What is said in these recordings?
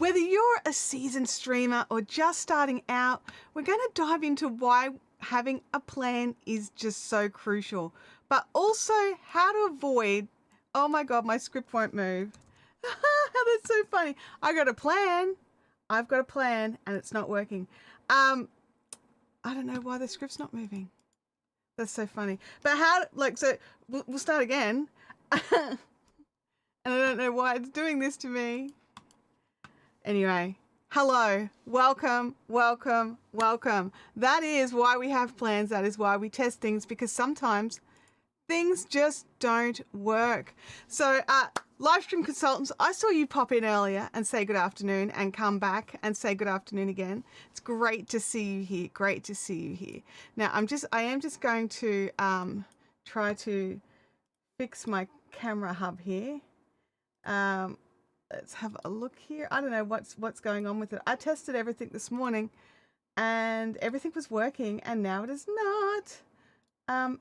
Whether you're a seasoned streamer or just starting out, we're going to dive into why having a plan is just so crucial, but also how to avoid, oh my God, my script won't move. That's so funny. I've got a plan and it's not working. I don't know why the script's not moving. That's so funny. But we'll start again. And I don't know why it's doing this to me. Anyway, hello, welcome. That is why we have plans. That is why we test things, because sometimes things just don't work. So, live stream consultants, I saw you pop in earlier and say good afternoon and come back and say good afternoon again. It's great to see you here. Great to see you here. Now, I am just going to try to fix my camera hub here. Let's have a look here. I don't know what's going on with it. I tested everything this morning and everything was working, and now it is not. And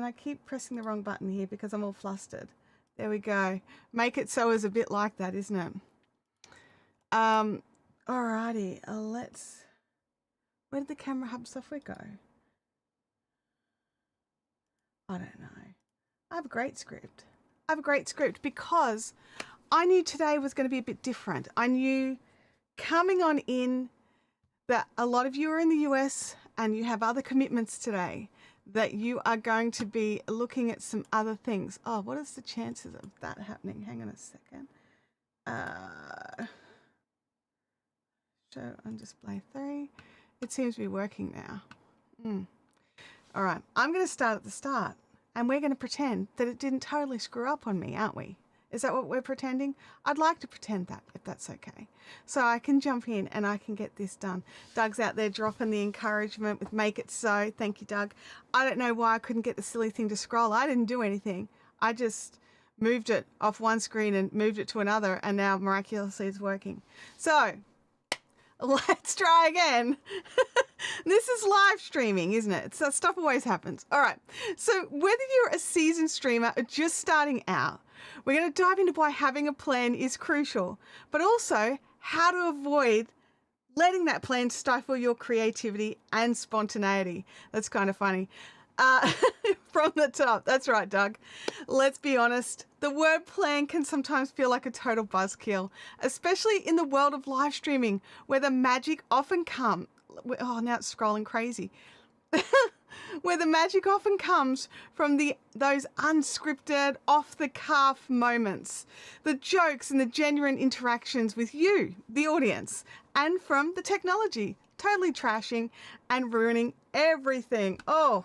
I keep pressing the wrong button here because I'm all flustered. There we go. Make it so is a bit like that, isn't it? Alrighty, where did the camera hub software go? I don't know. I have a great script. Because I knew today was going to be a bit different. I knew coming on in that a lot of you are in the US and you have other commitments today, that you are going to be looking at some other things. Oh, what is the chances of that happening? Hang on a second. Show on display 3. It seems to be working now. All right, I'm going to start at the start and we're going to pretend that it didn't totally screw up on me, aren't we? Is that what we're pretending? I'd like to pretend that, if that's okay. So I can jump in and I can get this done. Doug's out there dropping the encouragement with make it so. Thank you, Doug. I don't know why I couldn't get the silly thing to scroll. I didn't do anything. I just moved it off one screen and moved it to another, and now miraculously it's working. So let's try again. This is live streaming, isn't it? So stuff always happens. All right. So whether you're a seasoned streamer or just starting out, we're going to dive into why having a plan is crucial, but also how to avoid letting that plan stifle your creativity and spontaneity. That's kind of funny. From the top. That's right, Doug. Let's be honest. The word plan can sometimes feel like a total buzzkill, especially in the world of live streaming, where the magic often comes. Oh, now it's scrolling crazy. Where the magic often comes from those unscripted, off-the-cuff moments, the jokes and the genuine interactions with you, the audience, and from the technology, totally trashing and ruining everything. Oh,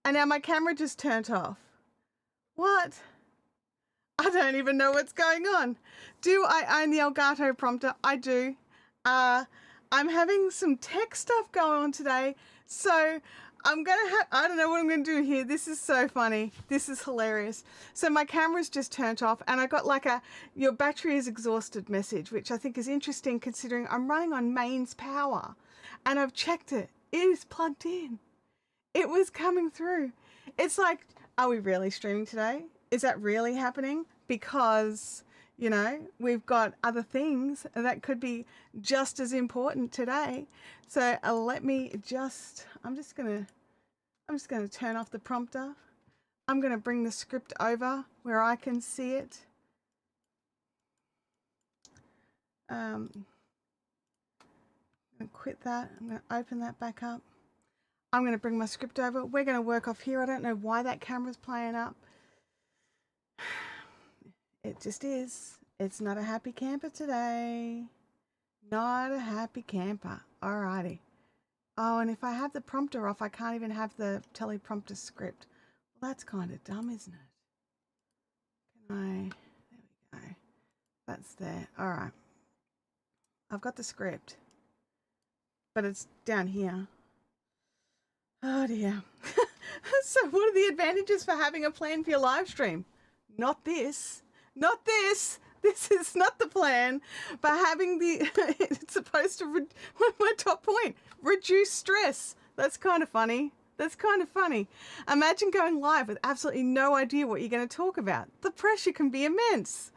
and now my camera just turned off. What? I don't even know what's going on. Do I own the Elgato prompter? I do. I'm having some tech stuff going on today, so I don't know what I'm going to do here. This is so funny. This is hilarious. So my camera's just turned off and I got like your battery is exhausted message, which I think is interesting considering I'm running on mains power, and I've checked it. It is plugged in. It was coming through. It's like, are we really streaming today? Is that really happening? Because, you know, we've got other things that could be just as important today. So I'm just going to turn off the prompter. I'm going to bring the script over where I can see it. I'm going to quit that. I'm going to open that back up. I'm going to bring my script over. We're going to work off here. I don't know why that camera's playing up. It just is. It's not a happy camper today. Not a happy camper. Alrighty. Oh, and if I have the prompter off, I can't even have the teleprompter script. Well, that's kind of dumb, isn't it? There we go. That's there. All right. I've got the script, but it's down here. Oh dear. So what are the advantages for having a plan for your live stream? Not this. Not this. This is not the plan. But having it's supposed to, my top point, reduce stress. That's kind of funny. That's kind of funny. Imagine going live with absolutely no idea what you're going to talk about. The pressure can be immense.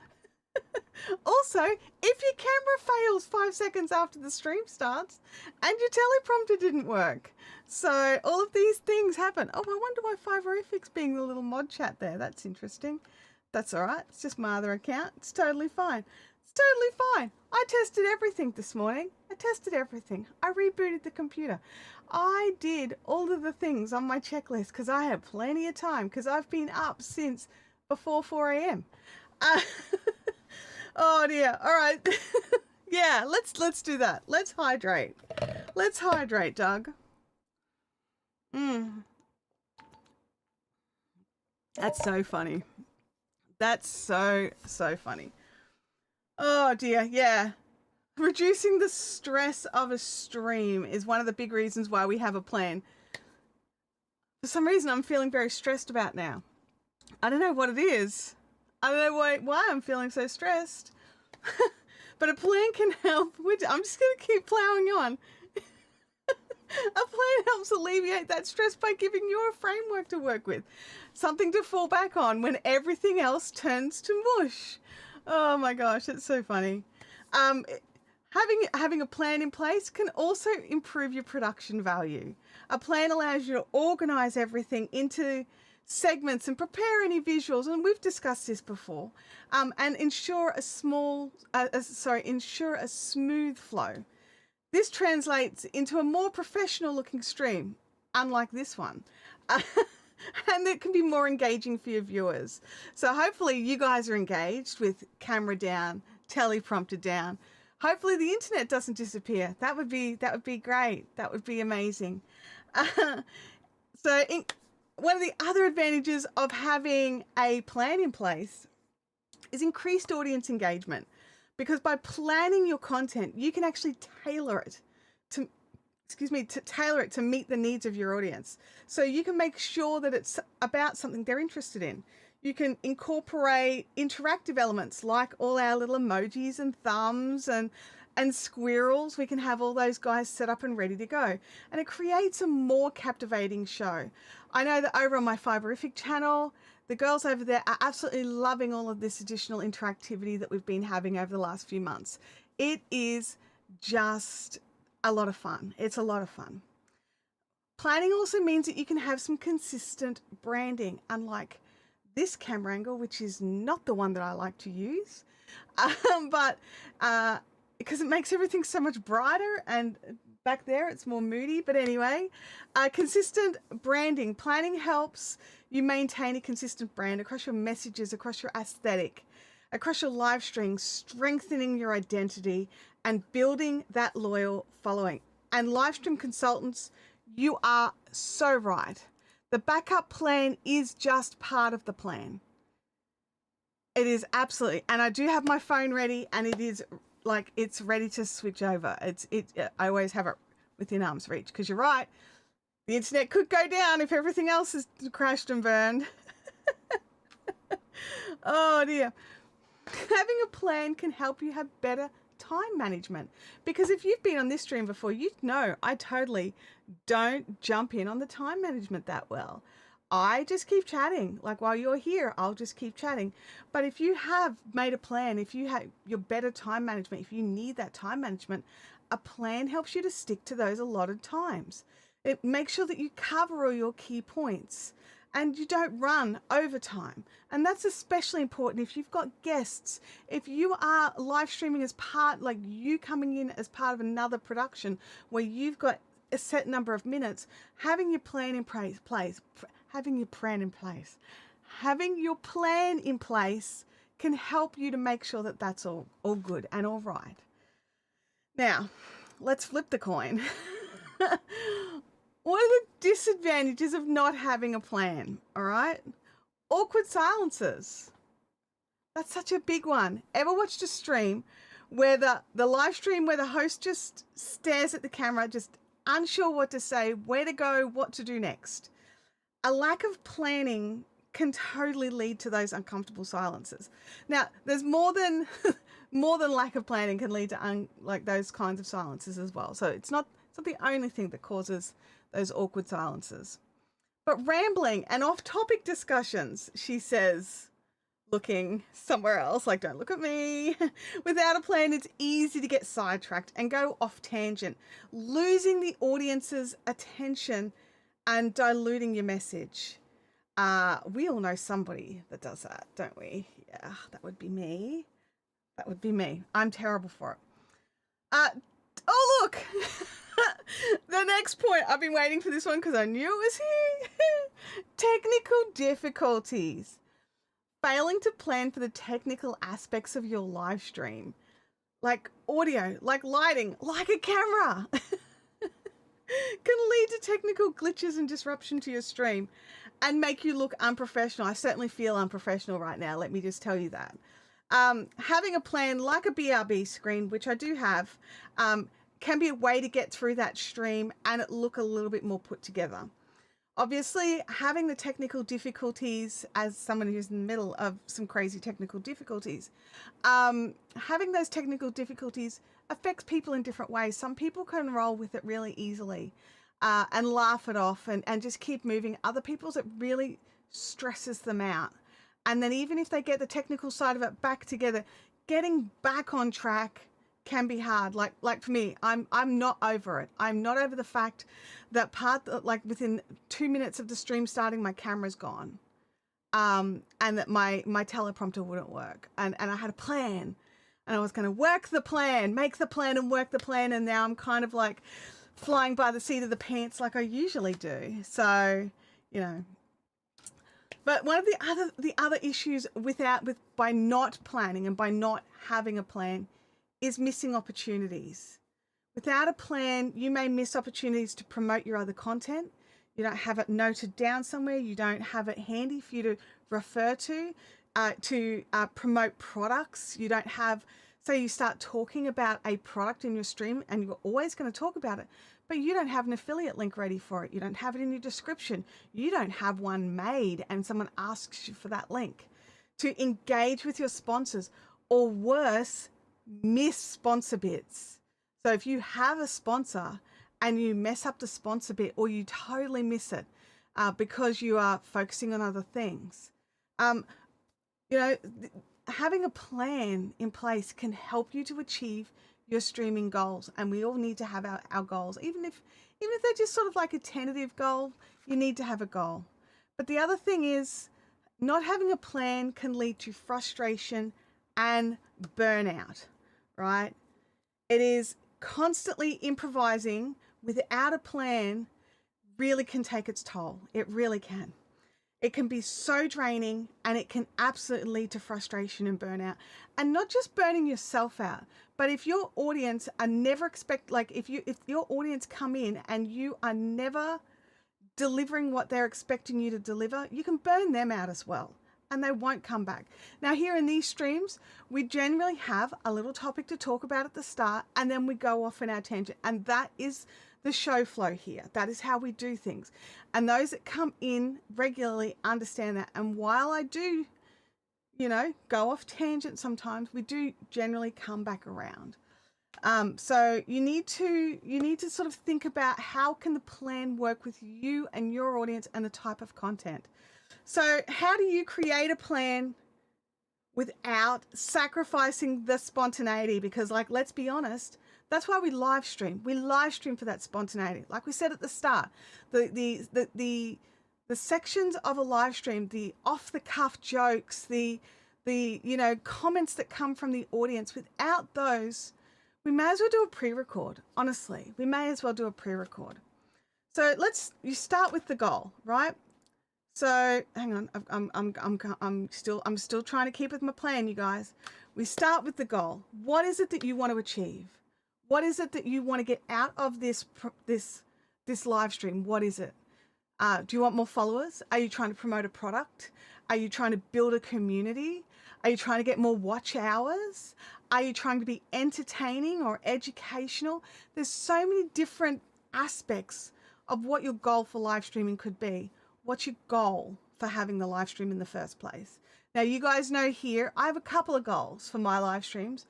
Also, if your camera fails 5 seconds after the stream starts and your teleprompter didn't work. So all of these things happen. Oh, I wonder why Fiverific's being the little mod chat there. That's interesting. That's all right. It's just my other account. It's totally fine. It's totally fine. I tested everything this morning. I tested everything. I rebooted the computer. I did all of the things on my checklist because I had plenty of time because I've been up since before 4 a.m. Oh dear. All right. Yeah, let's do that. Let's hydrate. Let's hydrate, Doug. That's so funny. That's so funny. Oh dear. Yeah. Reducing the stress of a stream is one of the big reasons why we have a plan. For some reason, I'm feeling very stressed about now. I don't know what it is. I don't know why I'm feeling so stressed. But a plan can help. I'm just going to keep plowing on. A plan helps alleviate that stress by giving you a framework to work with. Something to fall back on when everything else turns to mush. Oh my gosh, it's so funny. Having a plan in place can also improve your production value. A plan allows you to organize everything into segments and prepare any visuals, and we've discussed this before, and ensure a smooth flow. This translates into a more professional looking stream, unlike this one. And it can be more engaging for your viewers. So hopefully you guys are engaged with camera down, teleprompter down. Hopefully the internet doesn't disappear. That would be great. That would be amazing. One of the other advantages of having a plan in place is increased audience engagement, because by planning your content, you can actually tailor it to meet the needs of your audience. So you can make sure that it's about something they're interested in. You can incorporate interactive elements like all our little emojis and thumbs and squirrels. We can have all those guys set up and ready to go. And it creates a more captivating show. I know that over on my Fiverific channel, the girls over there are absolutely loving all of this additional interactivity that we've been having over the last few months. It is just a lot of fun. It's a lot of fun. Planning also means that you can have some consistent branding, unlike this camera angle, which is not the one that I like to use, because it makes everything so much brighter, and back there it's more moody. But anyway, consistent branding. Planning helps you maintain a consistent brand across your messages, across your aesthetic, across your live stream, strengthening your identity and building that loyal following. And live stream consultants, you are so right. The backup plan is just part of the plan. It is absolutely, and I do have my phone ready, and it is like it's ready to switch over. I always have it within arm's reach, because you're right. The internet could go down if everything else is crashed and burned. Oh dear. Having a plan can help you have better time management, because if you've been on this stream before, you know I totally don't jump in on the time management that well. I just keep chatting. Like while you're here, I'll just keep chatting. But if you have made a plan, if you have your better time management, if you need that time management, a plan helps you to stick to those allotted times. It makes sure that you cover all your key points and you don't run overtime. And that's especially important if you've got guests. If you are live streaming as part, like you coming in as part of another production where you've got a set number of minutes, having your plan in place can help you to make sure that that's all good and all right. Now, let's flip the coin. What are the disadvantages of not having a plan? All right. Awkward silences. That's such a big one. Ever watched a stream where the live stream where the host just stares at the camera, just unsure what to say, where to go, what to do next? A lack of planning can totally lead to those uncomfortable silences. Now, there's more than lack of planning can lead to like those kinds of silences as well. So it's not the only thing that causes those awkward silences. But rambling and off-topic discussions, she says, looking somewhere else, like don't look at me. Without a plan, it's easy to get sidetracked and go off tangent, losing the audience's attention and diluting your message. We all know somebody that does that, don't we? Yeah, that would be me. That would be me. I'm terrible for it. Oh, look. The next point, I've been waiting for this one because I knew it was here. Technical difficulties. Failing to plan for the technical aspects of your live stream, like audio, like lighting, like a camera, can lead to technical glitches and disruption to your stream and make you look unprofessional. I certainly feel unprofessional right now. Let me just tell you that. Having a plan like a BRB screen, which I do have, can be a way to get through that stream and it look a little bit more put together. Obviously, having the technical difficulties, as someone who's in the middle of some crazy technical difficulties, having those technical difficulties affects people in different ways. Some people can roll with it really easily and laugh it off and just keep moving. Other people's, it really stresses them out. And then even if they get the technical side of it back together, getting back on track can be hard. Like for me, I'm not over it. I'm not over the fact that like within 2 minutes of the stream starting, my camera's gone. And that my teleprompter wouldn't work. And I had a plan and I was going to work the plan, make the plan and work the plan. And now I'm kind of like flying by the seat of the pants like I usually do. So, you know, but one of the other issues by not planning and by not having a plan is missing opportunities. Without a plan, you may miss opportunities to promote your other content. You don't have it noted down somewhere. You don't have it handy for you to refer to promote products. You don't have, say you start talking about a product in your stream and you're always going to talk about it, but you don't have an affiliate link ready for it. You don't have it in your description. You don't have one made and someone asks you for that link. To engage with your sponsors, or worse, miss sponsor bits. So if you have a sponsor and you mess up the sponsor bit or you totally miss it because you are focusing on other things, you know, having a plan in place can help you to achieve your streaming goals. And we all need to have our goals. Even if they're just sort of like a tentative goal, you need to have a goal. But the other thing is, not having a plan can lead to frustration and burnout, right? It is constantly improvising without a plan really can take its toll. It really can. It can be so draining and it can absolutely lead to frustration and burnout. And not just burning yourself out, but if your audience are never if your audience come in and you are never delivering what they're expecting you to deliver, you can burn them out as well and they won't come back. Now here in these streams, we generally have a little topic to talk about at the start and then we go off in our tangent, and that is the show flow here. That is how we do things. And those that come in regularly understand that. And while I do, you know, go off tangent sometimes, we do generally come back around. So you need to sort of think about how can the plan work with you and your audience and the type of content. So how do you create a plan without sacrificing the spontaneity? Because, like, let's be honest, that's why we live stream. We live stream for that spontaneity. Like we said at the start, the sections of a live stream, the off the cuff jokes, the you know, comments that come from the audience, without those, we may as well do a pre-record. Honestly, we may as well do a pre-record. So you start with the goal, right? So hang on, I'm still trying to keep with my plan, you guys. We start with the goal. What is it that you want to achieve? What is it that you want to get out of this live stream? What is it? Do you want more followers? Are you trying to promote a product? Are you trying to build a community? Are you trying to get more watch hours? Are you trying to be entertaining or educational? There's so many different aspects of what your goal for live streaming could be. What's your goal for having the live stream in the first place? Now, you guys know here, I have a couple of goals for my live streams: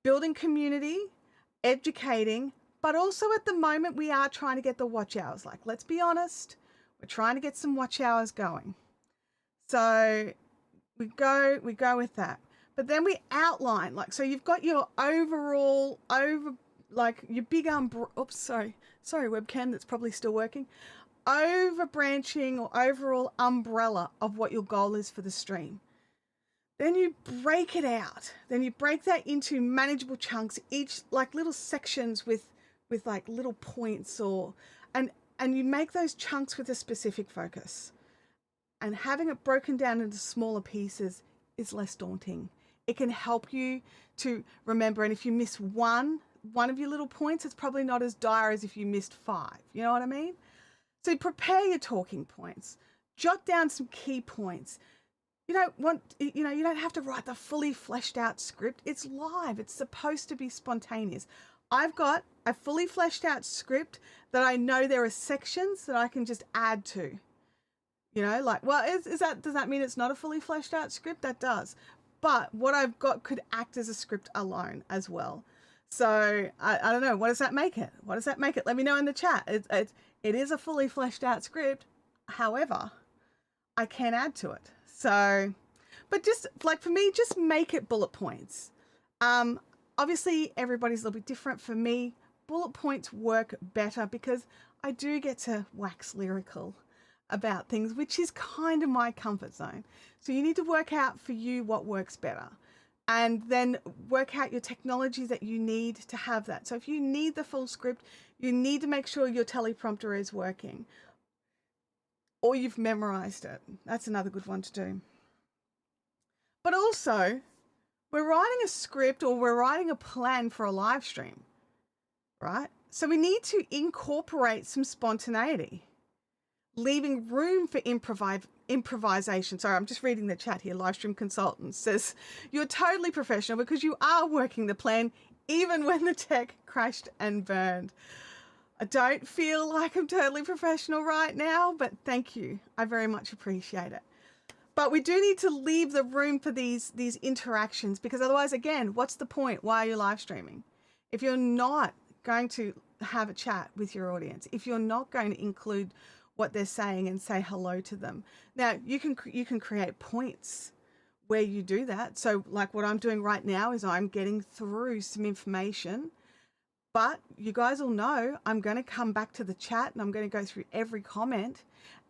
building community, educating, but also at the moment we are trying to get the watch hours. Like, let's be honest, we're trying to get some watch hours going. So we go with that. But then we outline, like, so you've got your overall, like your big oops, sorry, webcam, that's probably still working. Over branching or overall umbrella of what your goal is for the stream. Then you break it out. Then you break that into manageable chunks, each like little sections with like little points, or and you make those chunks with a specific focus. And having it broken down into smaller pieces is less daunting. It can help you to remember. And if you miss one of your little points, it's probably not as dire as if you missed 5. You know what I mean? So prepare your talking points. Jot down some key points. You don't have to write the fully fleshed out script. It's live. It's supposed to be spontaneous. I've got a fully fleshed out script that I know there are sections that I can just add to. You know, like, well, does that mean it's not a fully fleshed out script? That does. But what I've got could act as a script alone as well. So I don't know. What does that make it? What does that make it? Let me know in the chat. It is a fully fleshed out script. However, I can add to it. So, but just like for me, just make it bullet points. Obviously everybody's a little bit different. For me, bullet points work better because I do get to wax lyrical about things, which is kind of my comfort zone. So you need to work out for you what works better, and then work out your technology that you need to have that. So if you need the full script, you need to make sure your teleprompter is working, or you've memorized it. That's another good one to do. But also, we're writing a script or we're writing a plan for a live stream, right? So we need to incorporate some spontaneity, leaving room for improvisation. Sorry, I'm just reading the chat here. Livestream Consultant says, you're totally professional because you are working the plan even when the tech crashed and burned. I don't feel like I'm totally professional right now, but thank you. I very much appreciate it. But we do need to leave the room for these interactions, because otherwise, again, what's the point? Why are you live streaming? If you're not going to have a chat with your audience, if you're not going to include what they're saying and say hello to them. Now, you can create points where you do that. So like what I'm doing right now is I'm getting through some information, but you guys will know I'm going to come back to the chat and I'm going to go through every comment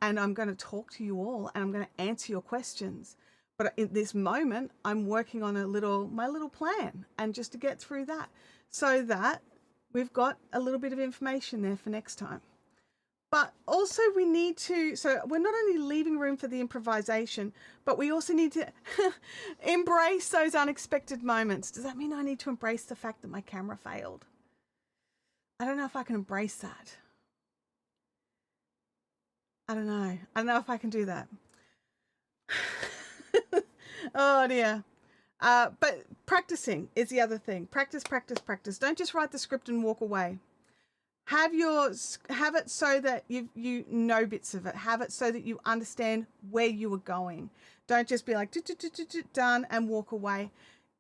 and I'm going to talk to you all and I'm going to answer your questions. But in this moment, I'm working on my little plan, and just to get through that so that we've got a little bit of information there for next time. But also we need to, so we're not only leaving room for the improvisation, but we also need to embrace those unexpected moments. Does that mean I need to embrace the fact that my camera failed? I don't know if I can embrace that. I don't know. I don't know if I can do that. Oh dear. But practicing is the other thing. Practice, practice, practice. Don't just write the script and walk away. Have it so that you know bits of it. Have it so that you understand where you are going. Don't just be like done and walk away.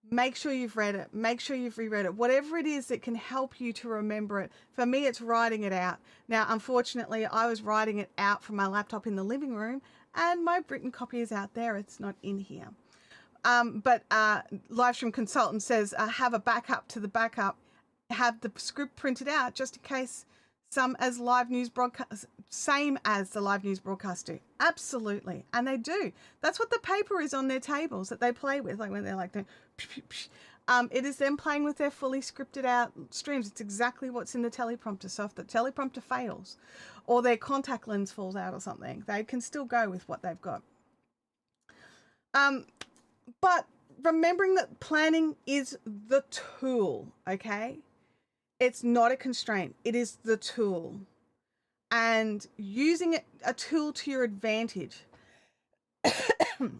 Make sure you've read it. Make sure you've reread it. Whatever it is that can help you to remember it. For me, it's writing it out. Now, unfortunately, I was writing it out from my laptop in the living room, and my written copy is out there. It's not in here. But Livestream Consultant says, have a backup to the backup. Have the script printed out just in case same as the live news broadcast do. Absolutely. And they do. That's what the paper is on their tables that they play with, like when they're like it is them playing with their fully scripted out streams. It's exactly what's in the teleprompter. So if the teleprompter fails or their contact lens falls out or something, they can still go with what they've got. But remembering that planning is the tool, okay? It's not a constraint. It is the tool. And using it, a tool to your advantage. I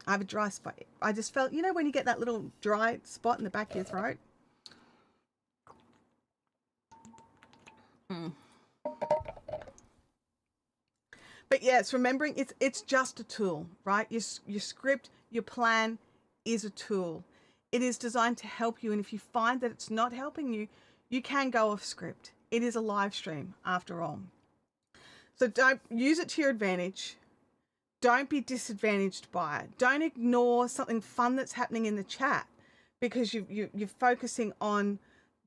have a dry spot. I just felt, you know, when you get that little dry spot in the back of your throat? But yes, remembering it's just a tool, right? Your script, your plan is a tool. It is designed to help you. And if you find that it's not helping you, you can go off script. It is a live stream after all. So don't use it to your advantage. don't be disadvantaged by it. Don't ignore something fun that's happening in the chat because you're focusing on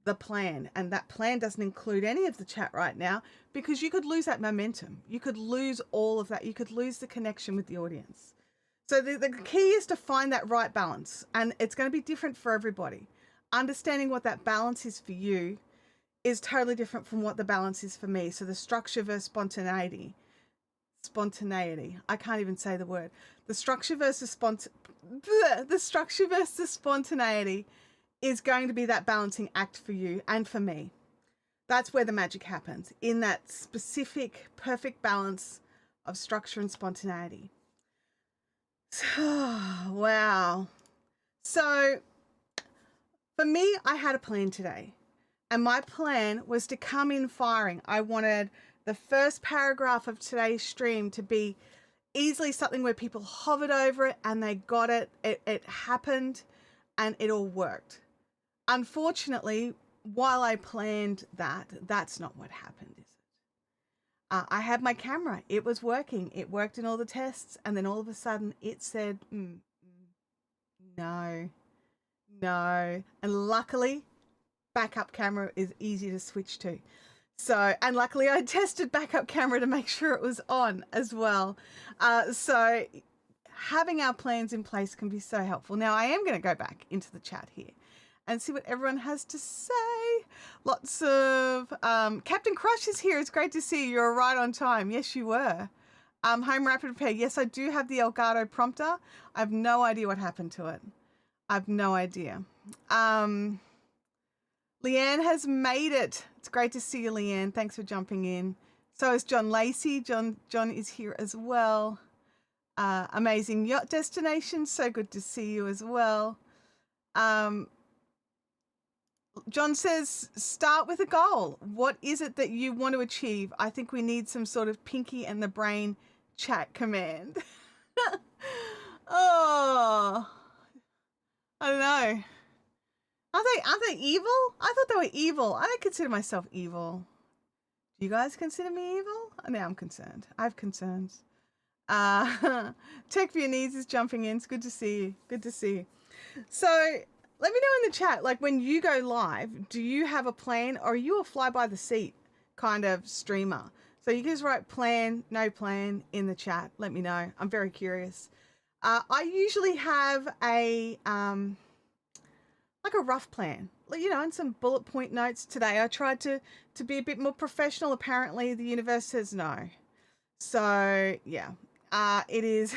the plan, and that plan doesn't include any of the chat right now because you could lose that momentum. You could lose all of that. You could lose the connection with the audience. So the key is to find that right balance, and it's going to be different for everybody. Understanding what that balance is for you is totally different from what the balance is for me. So the structure versus spontaneity. I can't even say the word. The structure versus spontaneity is going to be that balancing act for you and for me. That's where the magic happens, in that specific, perfect balance of structure and spontaneity. Wow. So for me, I had a plan today, and my plan was to come in firing. I wanted the first paragraph of today's stream to be easily something where people hovered over it and they got it. It happened and it all worked. Unfortunately, while I planned that, that's not what happened, is it? I had my camera. It was working. It worked in all the tests. And then all of a sudden it said, no. And luckily, backup camera is easy to switch to. So, and luckily I tested backup camera to make sure it was on as well. So having our plans in place can be so helpful. Now I am going to go back into the chat here and see what everyone has to say. Lots of, Captain Crush is here. It's great to see you. You're right on time. Yes, you were. Home Rapid Repair. Yes, I do have the Elgato prompter. I have no idea what happened to it. I have no idea. Leanne has made it. It's great to see you, Leanne. Thanks for jumping in. So is John Lacey. John is here as well. Amazing yacht destination. So good to see you as well. John says, start with a goal. What is it that you want to achieve? I think we need some sort of Pinky and the Brain chat command. Oh, I don't know. Aren't they evil? I thought they were evil. I don't consider myself evil. Do you guys consider me evil? Now I'm concerned. I have concerns. Tech Viennese is jumping in. It's good to see you. Good to see you. So let me know in the chat, like when you go live, do you have a plan, or are you a fly by the seat kind of streamer? So you can just write plan, no plan in the chat. Let me know. I'm very curious. I usually have a like a rough plan, you know, and some bullet point notes. Today I tried to be a bit more professional. Apparently the universe says no. So yeah, it is.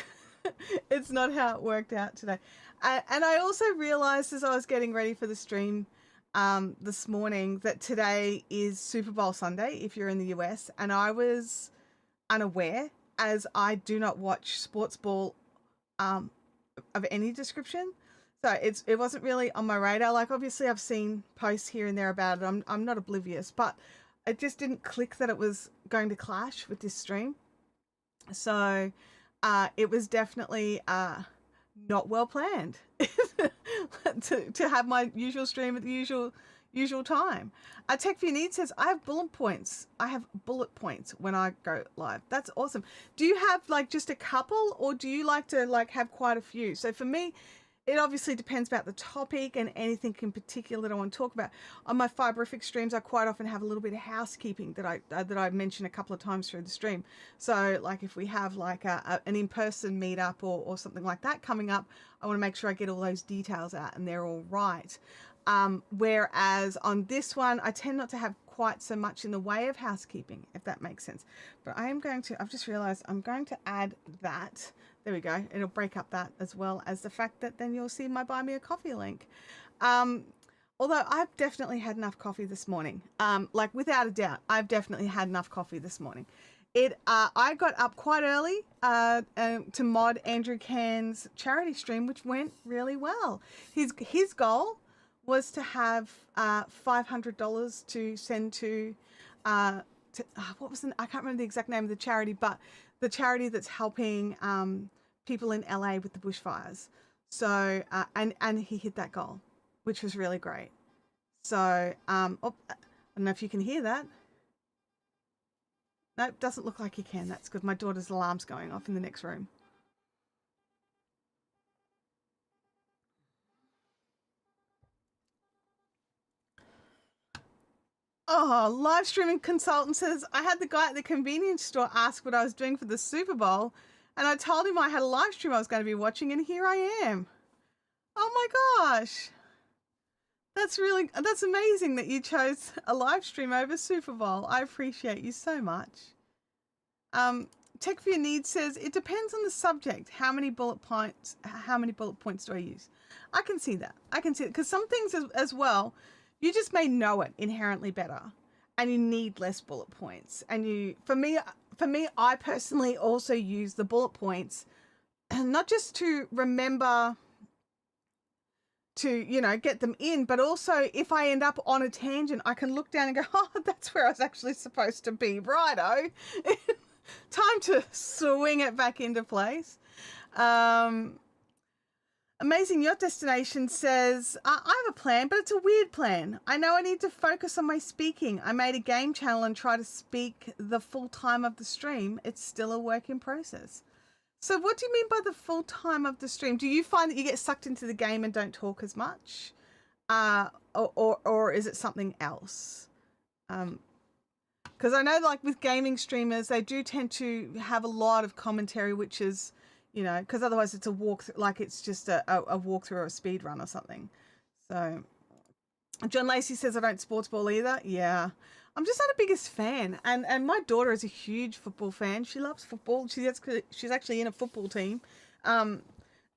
It's not how it worked out today. And I also realized as I was getting ready for the stream this morning that today is Super Bowl Sunday if you're in the US, and I was unaware, as I do not watch sports ball of any description. So it wasn't really on my radar. Like obviously I've seen posts here and there about it. I'm not oblivious, but it just didn't click that it was going to clash with this stream. So it was definitely not well planned to have my usual stream at the usual time. Tech for Your Needs says, I have bullet points. I have bullet points when I go live. That's awesome. Do you have like just a couple, or do you like to like have quite a few? So for me, it obviously depends about the topic and anything in particular that I want to talk about. On my fiberific streams, I quite often have a little bit of housekeeping that I mention a couple of times through the stream. So like if we have like an in-person meetup or something like that coming up, I want to make sure I get all those details out and they're all right. Whereas on this one, I tend not to have quite so much in the way of housekeeping, if that makes sense. But I am going to, I've just realized I'm going to add that. There we go. It'll break up that as well as the fact that then you'll see my Buy Me a Coffee link. Although I've definitely had enough coffee this morning. Like without a doubt, I've definitely had enough coffee this morning. I got up quite early to mod Andrew Cairns' charity stream, which went really well. His goal was to have $500 to send to what was I can't remember the exact name of the charity, but the charity that's helping people in LA with the bushfires. So and he hit that goal, which was really great. So I don't know if you can hear that. No, it doesn't look like you can. That's good. My daughter's alarm's going off in the next room. Oh, live streaming consultant says, I had the guy at the convenience store ask what I was doing for the Super Bowl, and I told him I had a live stream I was going to be watching, and here I am. Oh my gosh. That's amazing that you chose a live stream over Super Bowl. I appreciate you so much. Tech for Your Needs says, it depends on the subject. How many bullet points do I use? I can see that. I can see it because some things as well, you just may know it inherently better and you need less bullet points. And for me, I personally also use the bullet points not just to remember to, get them in, but also if I end up on a tangent, I can look down and go, oh, that's where I was actually supposed to be. Righto. Time to swing it back into place. Amazing Yacht Destination says, I have a plan, but it's a weird plan. I know I need to focus on my speaking. I made a game channel and try to speak the full time of the stream. It's still a work in process. So what do you mean by the full time of the stream? Do you find that you get sucked into the game and don't talk as much? Or is it something else? Because I know, like with gaming streamers, they do tend to have a lot of commentary, which is, because otherwise it's a walkthrough, like it's just a walkthrough or a speed run or something. So John Lacey says, I don't sports ball either. Yeah, I'm just not a biggest fan. And my daughter is a huge football fan. She loves football. She's actually in a football team. And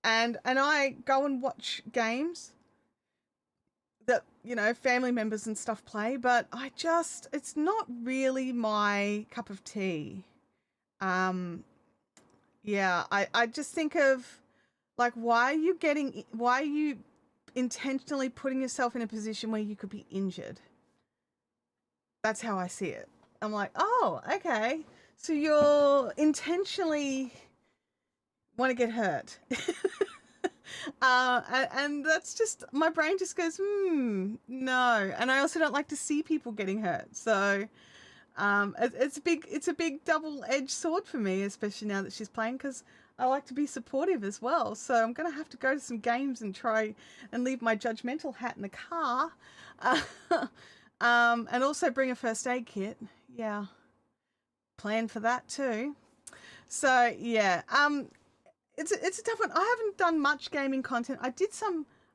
I go and watch games that, family members and stuff play, but it's not really my cup of tea. Yeah, I just think of, like, why are you intentionally putting yourself in a position where you could be injured? That's how I see it. I'm like, oh, okay. So you're intentionally want to get hurt. And that's just, my brain just goes, no. And I also don't like to see people getting hurt. So it's a big double-edged sword for me, especially now that she's playing, because I like to be supportive as well. So I'm going to have to go to some games and try and leave my judgmental hat in the car. And also bring a first aid kit. Yeah. Plan for that too. So yeah, it's a tough one. I haven't done much gaming content. I did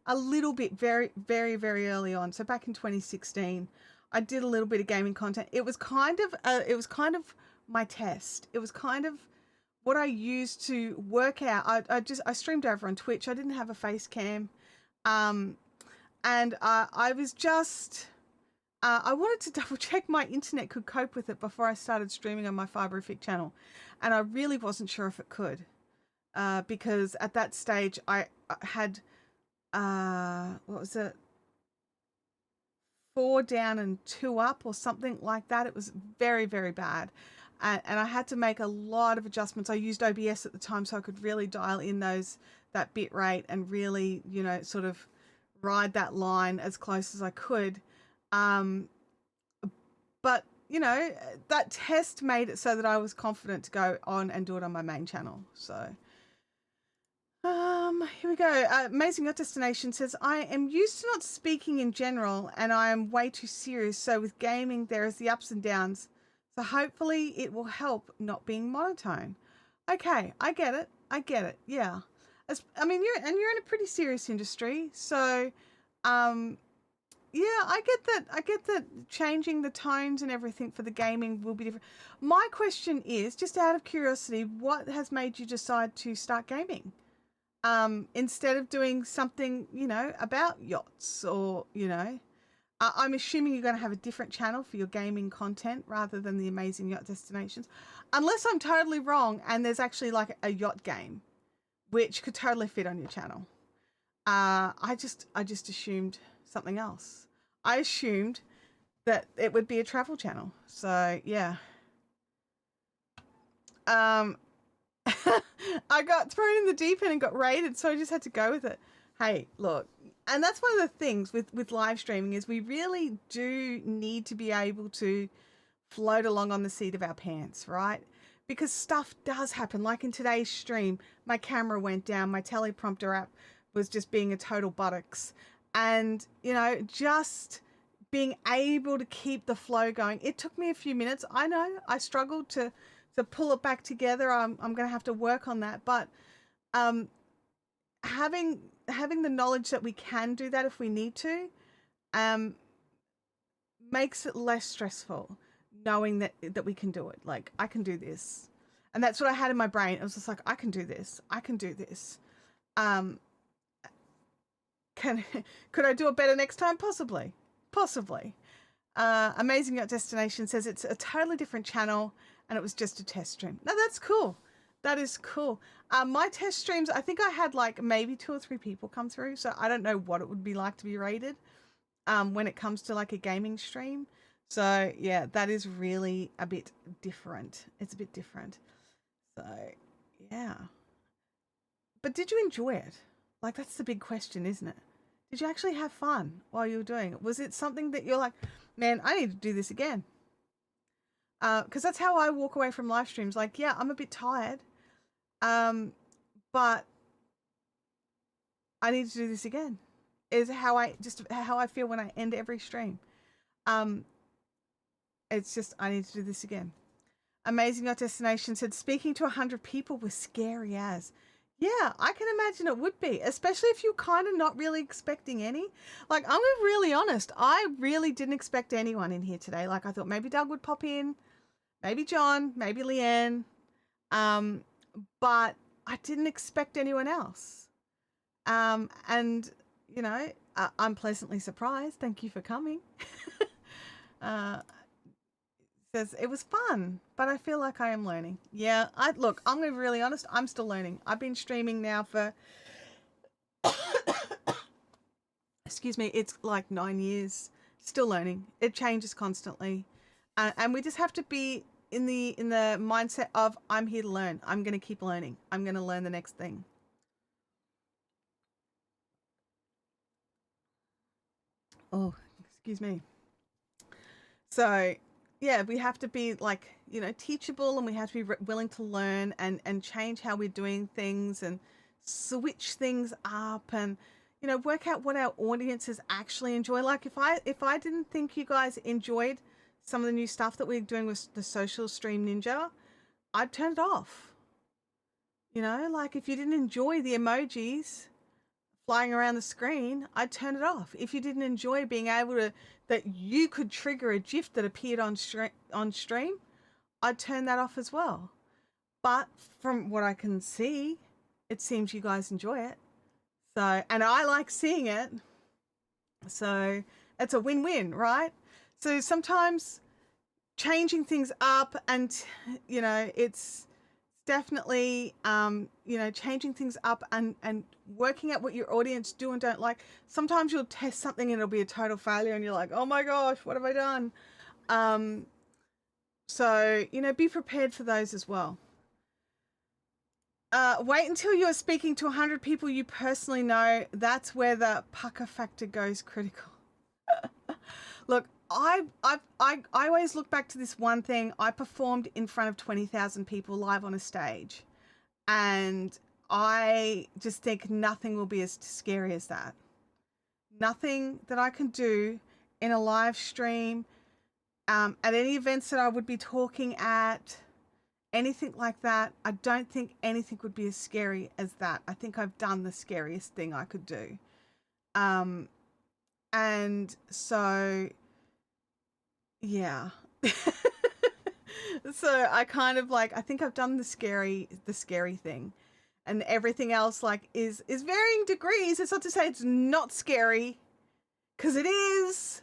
a little bit very, very, very early on. So back in 2016, I did a little bit of gaming content. It was kind of my test. It was kind of what I used to work out. I streamed over on Twitch. I didn't have a face cam. And I was just, I wanted to double check my internet could cope with it before I started streaming on my Fiberific channel. And I really wasn't sure if it could. Because at that stage I had, what was it? 4 down and 2 up or something like that. It was very, very bad. And I had to make a lot of adjustments. I used OBS at the time, so I could really dial in that bit rate and really, sort of ride that line as close as I could. But, that test made it so that I was confident to go on and do it on my main channel. So, here we go. Amazing Yacht Destination says, I am used to not speaking in general and I am way too serious. So with gaming, there is the ups and downs. So hopefully it will help not being monotone. Okay, I get it. Yeah. You're in a pretty serious industry. So, yeah, I get that changing the tones and everything for the gaming will be different. My question is, just out of curiosity, what has made you decide to start gaming? Instead of doing something, about yachts or, I'm assuming you're going to have a different channel for your gaming content rather than the Amazing Yacht Destinations, unless I'm totally wrong and there's actually like a yacht game, which could totally fit on your channel. I just assumed something else. I assumed that it would be a travel channel. So yeah. I got thrown in the deep end and got raided, so I just had to go with it. Hey, look, and that's one of the things with live streaming is we really do need to be able to float along on the seat of our pants, right? Because stuff does happen. Like in today's stream, my camera went down, my teleprompter app was just being a total buttocks. And, just being able to keep the flow going. It took me a few minutes. I know I struggled to pull it back together. I'm going to have to work on that. But having the knowledge that we can do that if we need to makes it less stressful, knowing that we can do it. Like, I can do this. And that's what I had in my brain. It was just like, I can do this. I can do this. Could I do it better next time? Possibly. Amazing Yacht Destination says it's a totally different channel and it was just a test stream. No, that's cool. That is cool. My test streams, I think I had like maybe 2 or 3 people come through. So I don't know what it would be like to be rated when it comes to like a gaming stream. So yeah, that is really a bit different. It's a bit different. So yeah. But did you enjoy it? Like, that's the big question, isn't it? Did you actually have fun while you were doing it? Was it something that you're like, man, I need to do this again? Because that's how I walk away from live streams. Like, yeah, I'm a bit tired, but I need to do this again. Is how I feel when I end every stream. It's just, I need to do this again. Amazing Yacht Destination said, speaking to 100 people was scary as. Yeah, I can imagine it would be, especially if you're kind of not really expecting any. Like, I'm really honest. I really didn't expect anyone in here today. Like, I thought maybe Doug would pop in, maybe John, maybe Leanne. But I didn't expect anyone else. And, you know, I'm pleasantly surprised. Thank you for coming. Says it was fun, but I feel like I am learning. Yeah, I'm going to be really honest. I'm still learning. I've been streaming now for, excuse me, it's like 9 years. Still learning. It changes constantly, and we just have to be in the mindset of, I'm here to learn. I'm going to keep learning. I'm going to learn the next thing. Oh, excuse me. So yeah, we have to be like, you know, teachable, and we have to be willing to learn and change how we're doing things and switch things up and, you know, work out what our audiences actually enjoy. Like, if I didn't think you guys enjoyed some of the new stuff that we're doing with the Social Stream Ninja, I'd turn it off. You know, like, if you didn't enjoy the emojis flying around the screen, I'd turn it off. If you didn't enjoy being able to, that you could trigger a GIF that appeared on stream, I'd turn that off as well. But from what I can see, it seems you guys enjoy it. So, and I like seeing it. So it's a win-win, right? So sometimes changing things up, and, you know, it's definitely, you know, changing things up and working out what your audience do and don't like. Sometimes you'll test something and it'll be a total failure and you're like, oh my gosh, what have I done? So, you know, be prepared for those as well. Wait until you're speaking to 100 people you personally know. That's where the pucker factor goes critical. Look, I always look back to this one thing. I performed in front of 20,000 people live on a stage, and I just think nothing will be as scary as that. Nothing that I can do in a live stream, at any events that I would be talking at, anything like that, I don't think anything would be as scary as that. I think I've done the scariest thing I could do. And so, yeah. So I kind of like, I think I've done the scary thing, and everything else like is varying degrees. It's not to say it's not scary, because it is,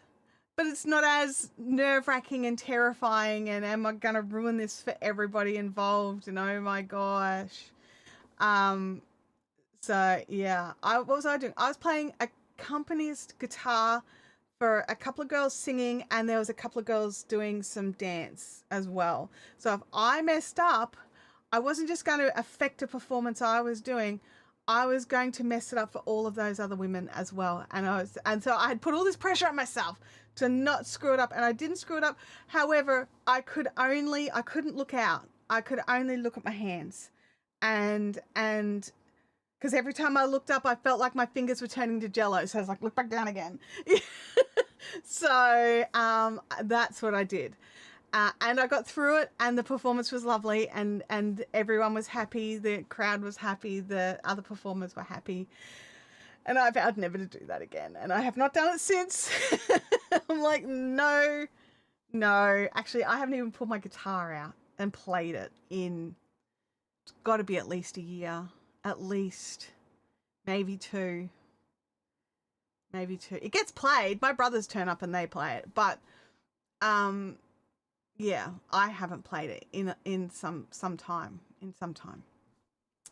but it's not as nerve-wracking and terrifying, and am I going to ruin this for everybody involved? And oh my gosh. So yeah, what was I doing? I was playing a accompanist guitar for a couple of girls singing, and there was a couple of girls doing some dance as well. So if I messed up, I wasn't just going to affect a performance I was doing, I was going to mess it up for all of those other women as well. And so I had put all this pressure on myself to not screw it up, and I didn't screw it up. However, I couldn't look out. I could only look at my hands, and because every time I looked up, I felt like my fingers were turning to jello. So I was like, look back down again. So that's what I did. And I got through it, and the performance was lovely, and everyone was happy. The crowd was happy. The other performers were happy. And I vowed never to do that again. And I have not done it since. I'm like, no. Actually, I haven't even pulled my guitar out and played it in, it's got to be at least a year. At least. Maybe two. It gets played. My brothers turn up and they play it. But, yeah, I haven't played it in some time.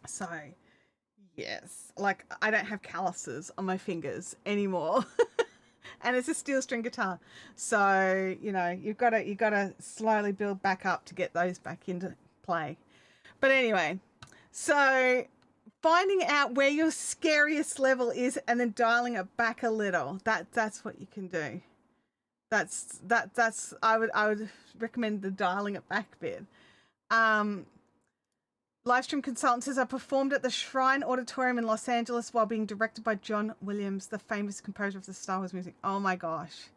So, yes, like I don't have calluses on my fingers anymore. And it's a steel string guitar. So, you know, you've got to slowly build back up to get those back into play. But anyway, so finding out where your scariest level is and then dialing it back a little. That's what you can do. That's I would recommend the dialing it back bit. Livestream consultancies are performed at the Shrine Auditorium in Los Angeles while being directed by John Williams, the famous composer of the Star Wars music. Oh my gosh,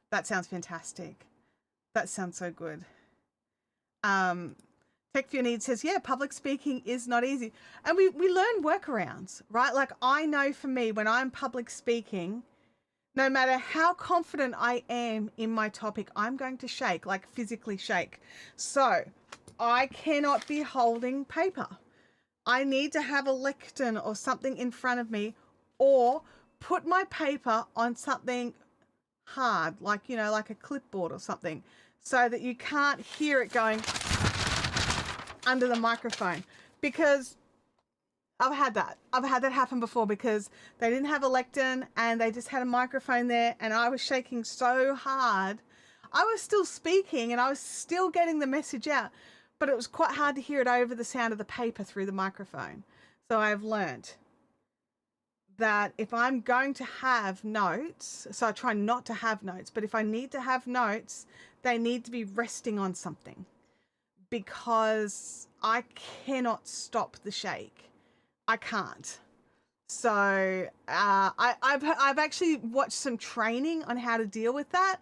that sounds fantastic. That sounds so good. Tech for Your Needs says, yeah, public speaking is not easy. And we learn workarounds, right? Like I know for me, when I'm public speaking, no matter how confident I am in my topic, I'm going to shake, like physically shake. So I cannot be holding paper. I need to have a lectern or something in front of me, or put my paper on something hard, like, you know, like a clipboard or something, so that you can't hear it going under the microphone. Because I've had that happen before, because they didn't have a lectern and they just had a microphone there, and I was shaking so hard. I was still speaking and I was still getting the message out, but it was quite hard to hear it over the sound of the paper through the microphone. So I've learnt that if I'm going to have notes, so I try not to have notes, but if I need to have notes, they need to be resting on something, because I cannot stop the shake. I can't. So I've actually watched some training on how to deal with that,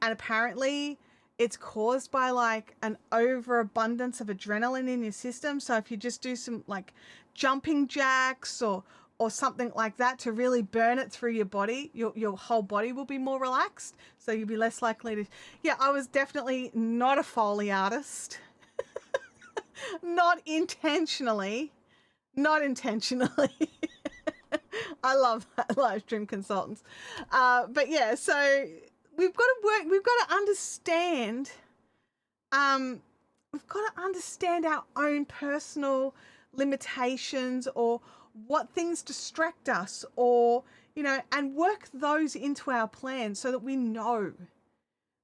and apparently it's caused by like an overabundance of adrenaline in your system. So if you just do some like jumping jacks or something like that to really burn it through your body, your whole body will be more relaxed. So you'll be less likely to. Yeah, I was definitely not a Foley artist. Not intentionally. I love that, live stream consultants. But yeah, so we've got to understand our own personal limitations, or what things distract us, or, you know, and work those into our plan so that we know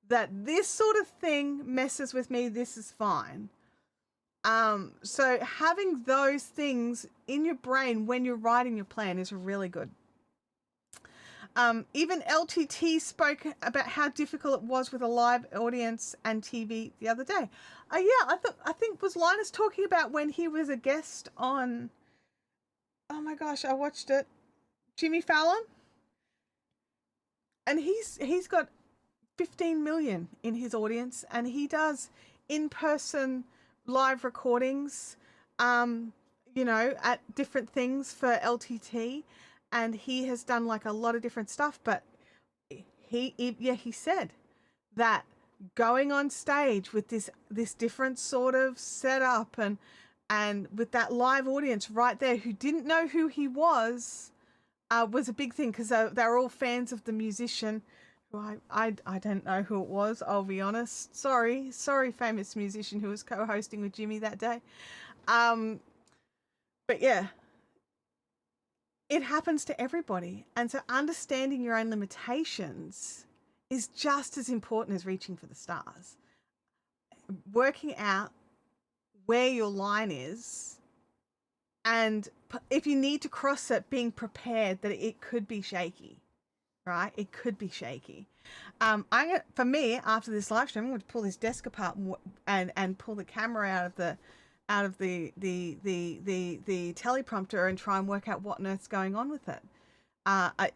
that this sort of thing messes with me, this is fine. So having those things in your brain when you're writing your plan is really good. Even LTT spoke about how difficult it was with a live audience and TV the other day. Yeah, I think was Linus talking about when he was a guest on, oh my gosh, I watched it, Jimmy Fallon, and he's got 15 million in his audience, and he does in-person live recordings, you know, at different things for LTT, and he has done like a lot of different stuff. But he said that going on stage with this different sort of setup and with that live audience right there who didn't know who he was a big thing, because they're all fans of the musician. I don't know who it was, I'll be honest. Sorry, famous musician who was co-hosting with Jimmy that day. But yeah, it happens to everybody. And so understanding your own limitations is just as important as reaching for the stars. Working out where your line is, and if you need to cross it, being prepared that it could be shaky. Right, it could be shaky. For me, after this live stream, I'm going to pull this desk apart and pull the camera out of the teleprompter and try and work out what on earth's going on with it.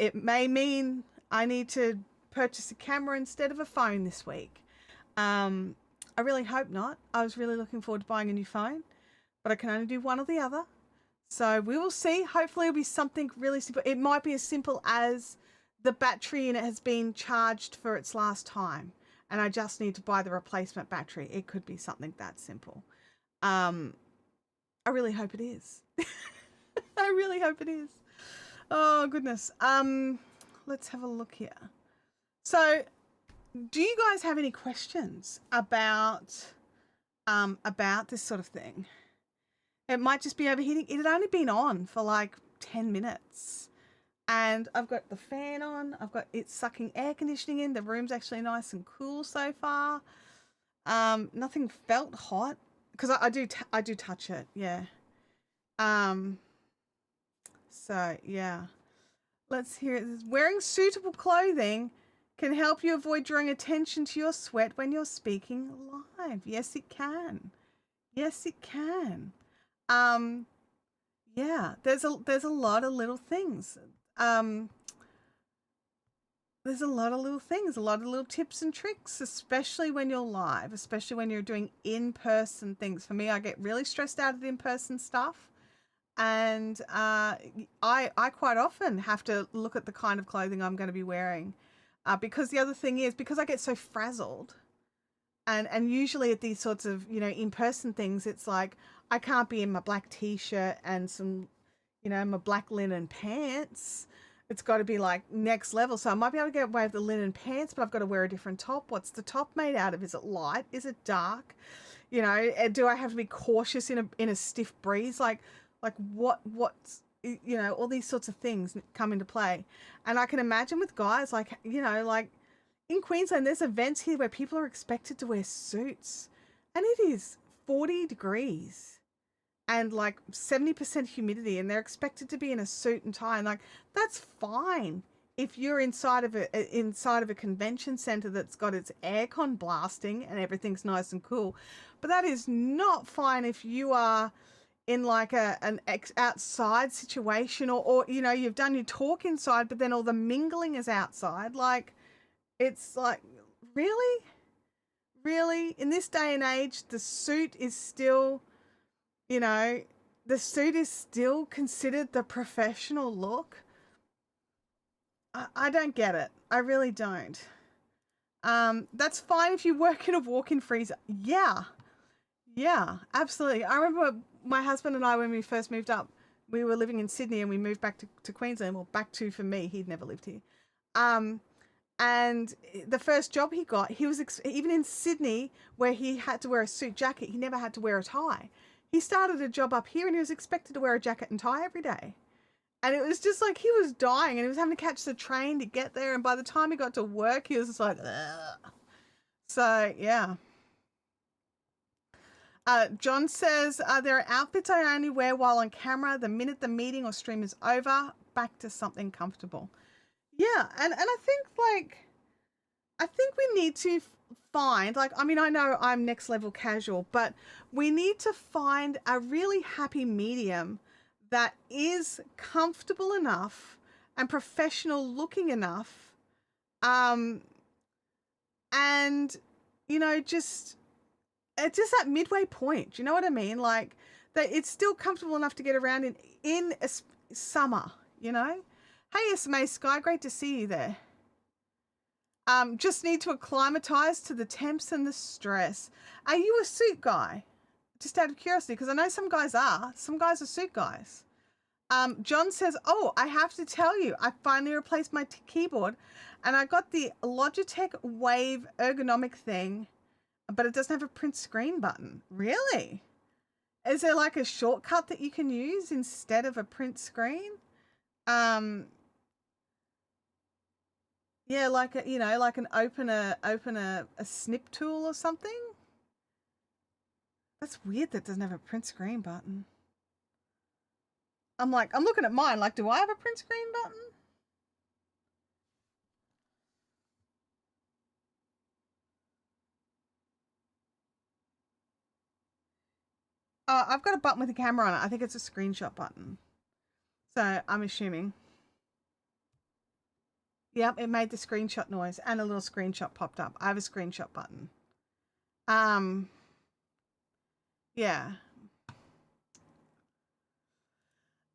It may mean I need to purchase a camera instead of a phone this week. I really hope not. I was really looking forward to buying a new phone, but I can only do one or the other. So we will see. Hopefully it'll be something really simple. It might be as simple as the battery in it has been charged for its last time and I just need to buy the replacement battery. It could be something that simple. I really hope it is. I really hope it is. Oh goodness. Let's have a look here. So do you guys have any questions about this sort of thing? It might just be overheating. It had only been on for like 10 minutes. And I've got the fan on. I've got it sucking air conditioning in. The room's actually nice and cool so far. Nothing felt hot because I do touch it. Yeah. So yeah. Let's hear it. Wearing suitable clothing can help you avoid drawing attention to your sweat when you're speaking live. Yes, it can. Yes, it can. Yeah, there's a lot of little things. There's a lot of little things, a lot of little tips and tricks, especially when you're live, especially when you're doing in-person things. For me, I get really stressed out of the in-person stuff. And I quite often have to look at the kind of clothing I'm going to be wearing. Because the other thing is, because I get so frazzled, and usually at these sorts of, in-person things, it's like, I can't be in my black t-shirt and some, my black linen pants. It's got to be like next level. So I might be able to get away with the linen pants, but I've got to wear a different top. What's the top made out of? Is it light? Is it dark? Do I have to be cautious in a stiff breeze? Like what's, all these sorts of things come into play. And I can imagine with guys, like in Queensland, there's events here where people are expected to wear suits and it is 40 degrees. And like 70% humidity, and they're expected to be in a suit and tie, and like that's fine if you're inside of a convention center that's got its aircon blasting and everything's nice and cool, but that is not fine if you are in like an outside situation, or you've done your talk inside, but then all the mingling is outside. Like it's like really in this day and age, the suit is still. The suit is still considered the professional look. I don't get it. I really don't. That's fine if you work in a walk-in freezer. Yeah, absolutely. I remember my husband and I, when we first moved up, we were living in Sydney and we moved back to Queensland. Well, back to, for me, he'd never lived here. And the first job he got, he was, even in Sydney, where he had to wear a suit jacket, he never had to wear a tie. He started a job up here and he was expected to wear a jacket and tie every day. And it was just like he was dying and he was having to catch the train to get there. And by the time he got to work, he was just like, ugh. So, yeah. John says, there are outfits I only wear while on camera. The minute the meeting or stream is over, back to something comfortable. Yeah, and I think we need to find, I know I'm next level casual, but we need to find a really happy medium that is comfortable enough and professional looking enough. And, just that midway point. Do you know what I mean? Like that it's still comfortable enough to get around in summer, Hey, SMA Sky, great to see you there. Just need to acclimatize to the temps and the stress. Are you a suit guy? Just out of curiosity, because I know some guys are. Some guys are suit guys. John says, oh, I have to tell you, I finally replaced my keyboard and I got the Logitech Wave ergonomic thing, but it doesn't have a print screen button. Really? Is there like a shortcut that you can use instead of a print screen? Yeah, like an open a snip tool or something. That's weird that doesn't have a print screen button. I'm looking at mine, like, do I have a print screen button? I've got a button with a camera on it. I think it's a screenshot button. So I'm assuming. Yep, it made the screenshot noise and a little screenshot popped up. I have a screenshot button. Yeah.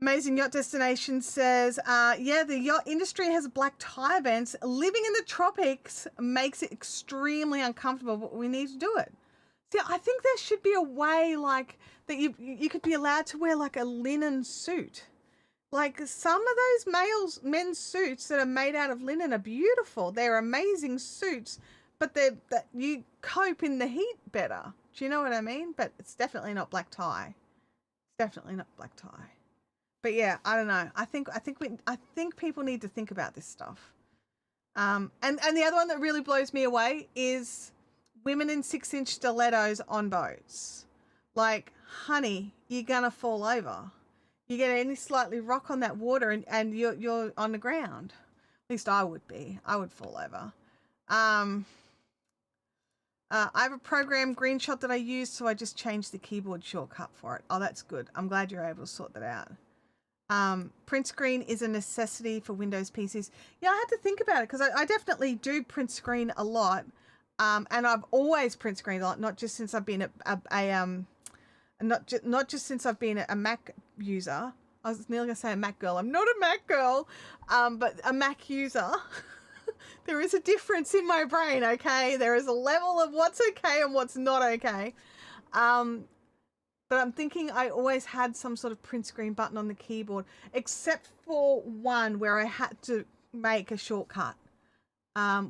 Amazing Yacht Destination says, yeah, the yacht industry has black tie events. Living in the tropics makes it extremely uncomfortable, but we need to do it. See, I think there should be a way like that you could be allowed to wear like a linen suit. Like some of those men's suits that are made out of linen are beautiful. They're amazing suits, but that you cope in the heat better. Do you know what I mean? But it's definitely not black tie. It's definitely not black tie. But yeah, I don't know. I think people need to think about this stuff. And the other one that really blows me away is women in 6-inch stilettos on boats. Like, honey, you're gonna fall over. You get any slightly rock on that water and you're on the ground. At least I would be. I would fall over. I have a program Greenshot that I use, so I just changed the keyboard shortcut for it. Oh, that's good. I'm glad you're able to sort that out. Print screen is a necessity for Windows PCs. Yeah, I had to think about it because I definitely do print screen a lot. And I've always print screened a lot, not just since I've been not just since I've been a Mac user. I was nearly gonna say a Mac girl. I'm not a Mac girl, but a Mac user. There is a difference in my brain, okay? There is a level of what's okay and what's not okay. But I'm thinking I always had some sort of print screen button on the keyboard, except for one where I had to make a shortcut,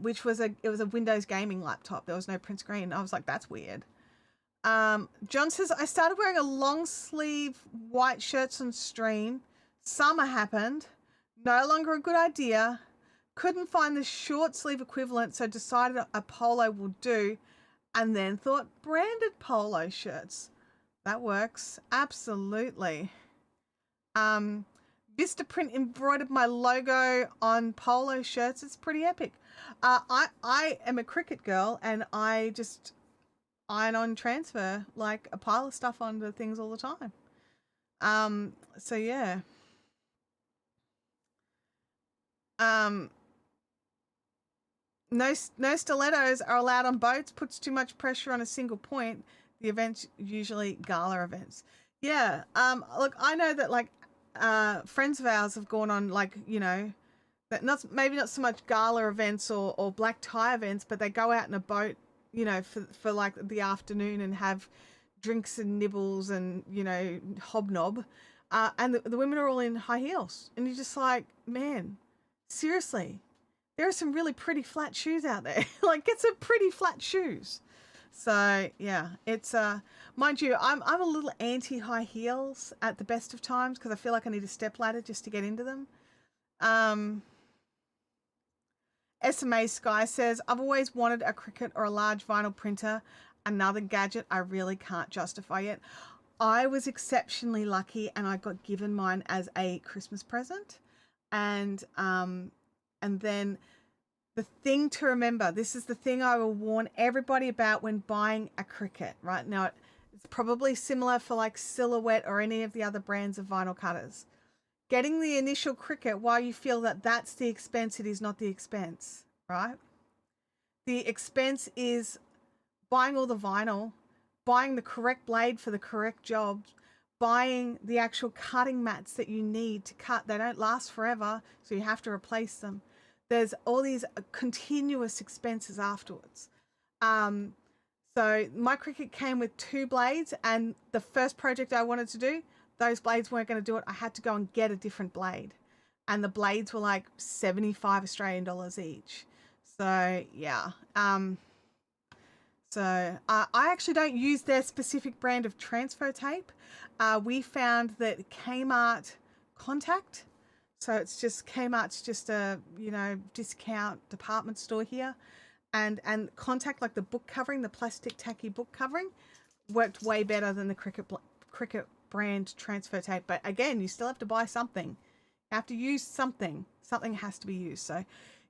which was it was a Windows gaming laptop. There was no print screen. I was like, that's weird. John says, I started wearing a long sleeve white shirts on stream. Summer happened. No longer a good idea. Couldn't find the short sleeve equivalent, so decided a polo will do. And then thought branded polo shirts. That works. Absolutely. Vistaprint embroidered my logo on polo shirts. It's pretty epic. I am a cricket girl and I just iron on transfer like a pile of stuff onto things all the time. So yeah. No stilettos are allowed on boats. Puts too much pressure on a single point. The events usually gala events. Yeah. Look, I know that like friends of ours have gone on like, you know, that maybe not so much gala events or black tie events, but they go out in a boat, you know, for like the afternoon and have drinks and nibbles and, you know, hobnob. And the women are all in high heels. And you're just like, man, seriously, there are some really pretty flat shoes out there. Like, get some pretty flat shoes. So yeah, it's mind you, I'm a little anti high heels at the best of times because I feel like I need a step ladder just to get into them. SMA Sky says, I've always wanted a Cricut or a large vinyl printer. Another gadget I really can't justify yet. I was exceptionally lucky and I got given mine as a Christmas present. And then the thing to remember, this is the thing I will warn everybody about when buying a Cricut, right? Now, it's probably similar for like Silhouette or any of the other brands of vinyl cutters. Getting the initial Cricut while you feel that that's the expense, it is not the expense, right? The expense is buying all the vinyl, buying the correct blade for the correct job, buying the actual cutting mats that you need to cut. They don't last forever, so you have to replace them. There's all these continuous expenses afterwards. So my Cricut came with 2 blades, and the first project I wanted to do, those blades weren't going to do it. I had to go and get a different blade, and the blades were like 75 Australian dollars each. So yeah. So I actually don't use their specific brand of transfer tape. We found that Kmart Contact, so it's just Kmart's just a, you know, discount department store here, and Contact, like the book covering, the plastic tacky book covering, worked way better than the Cricut brand transfer tape. But again, you still have to buy something. You have to use something. Something has to be used. So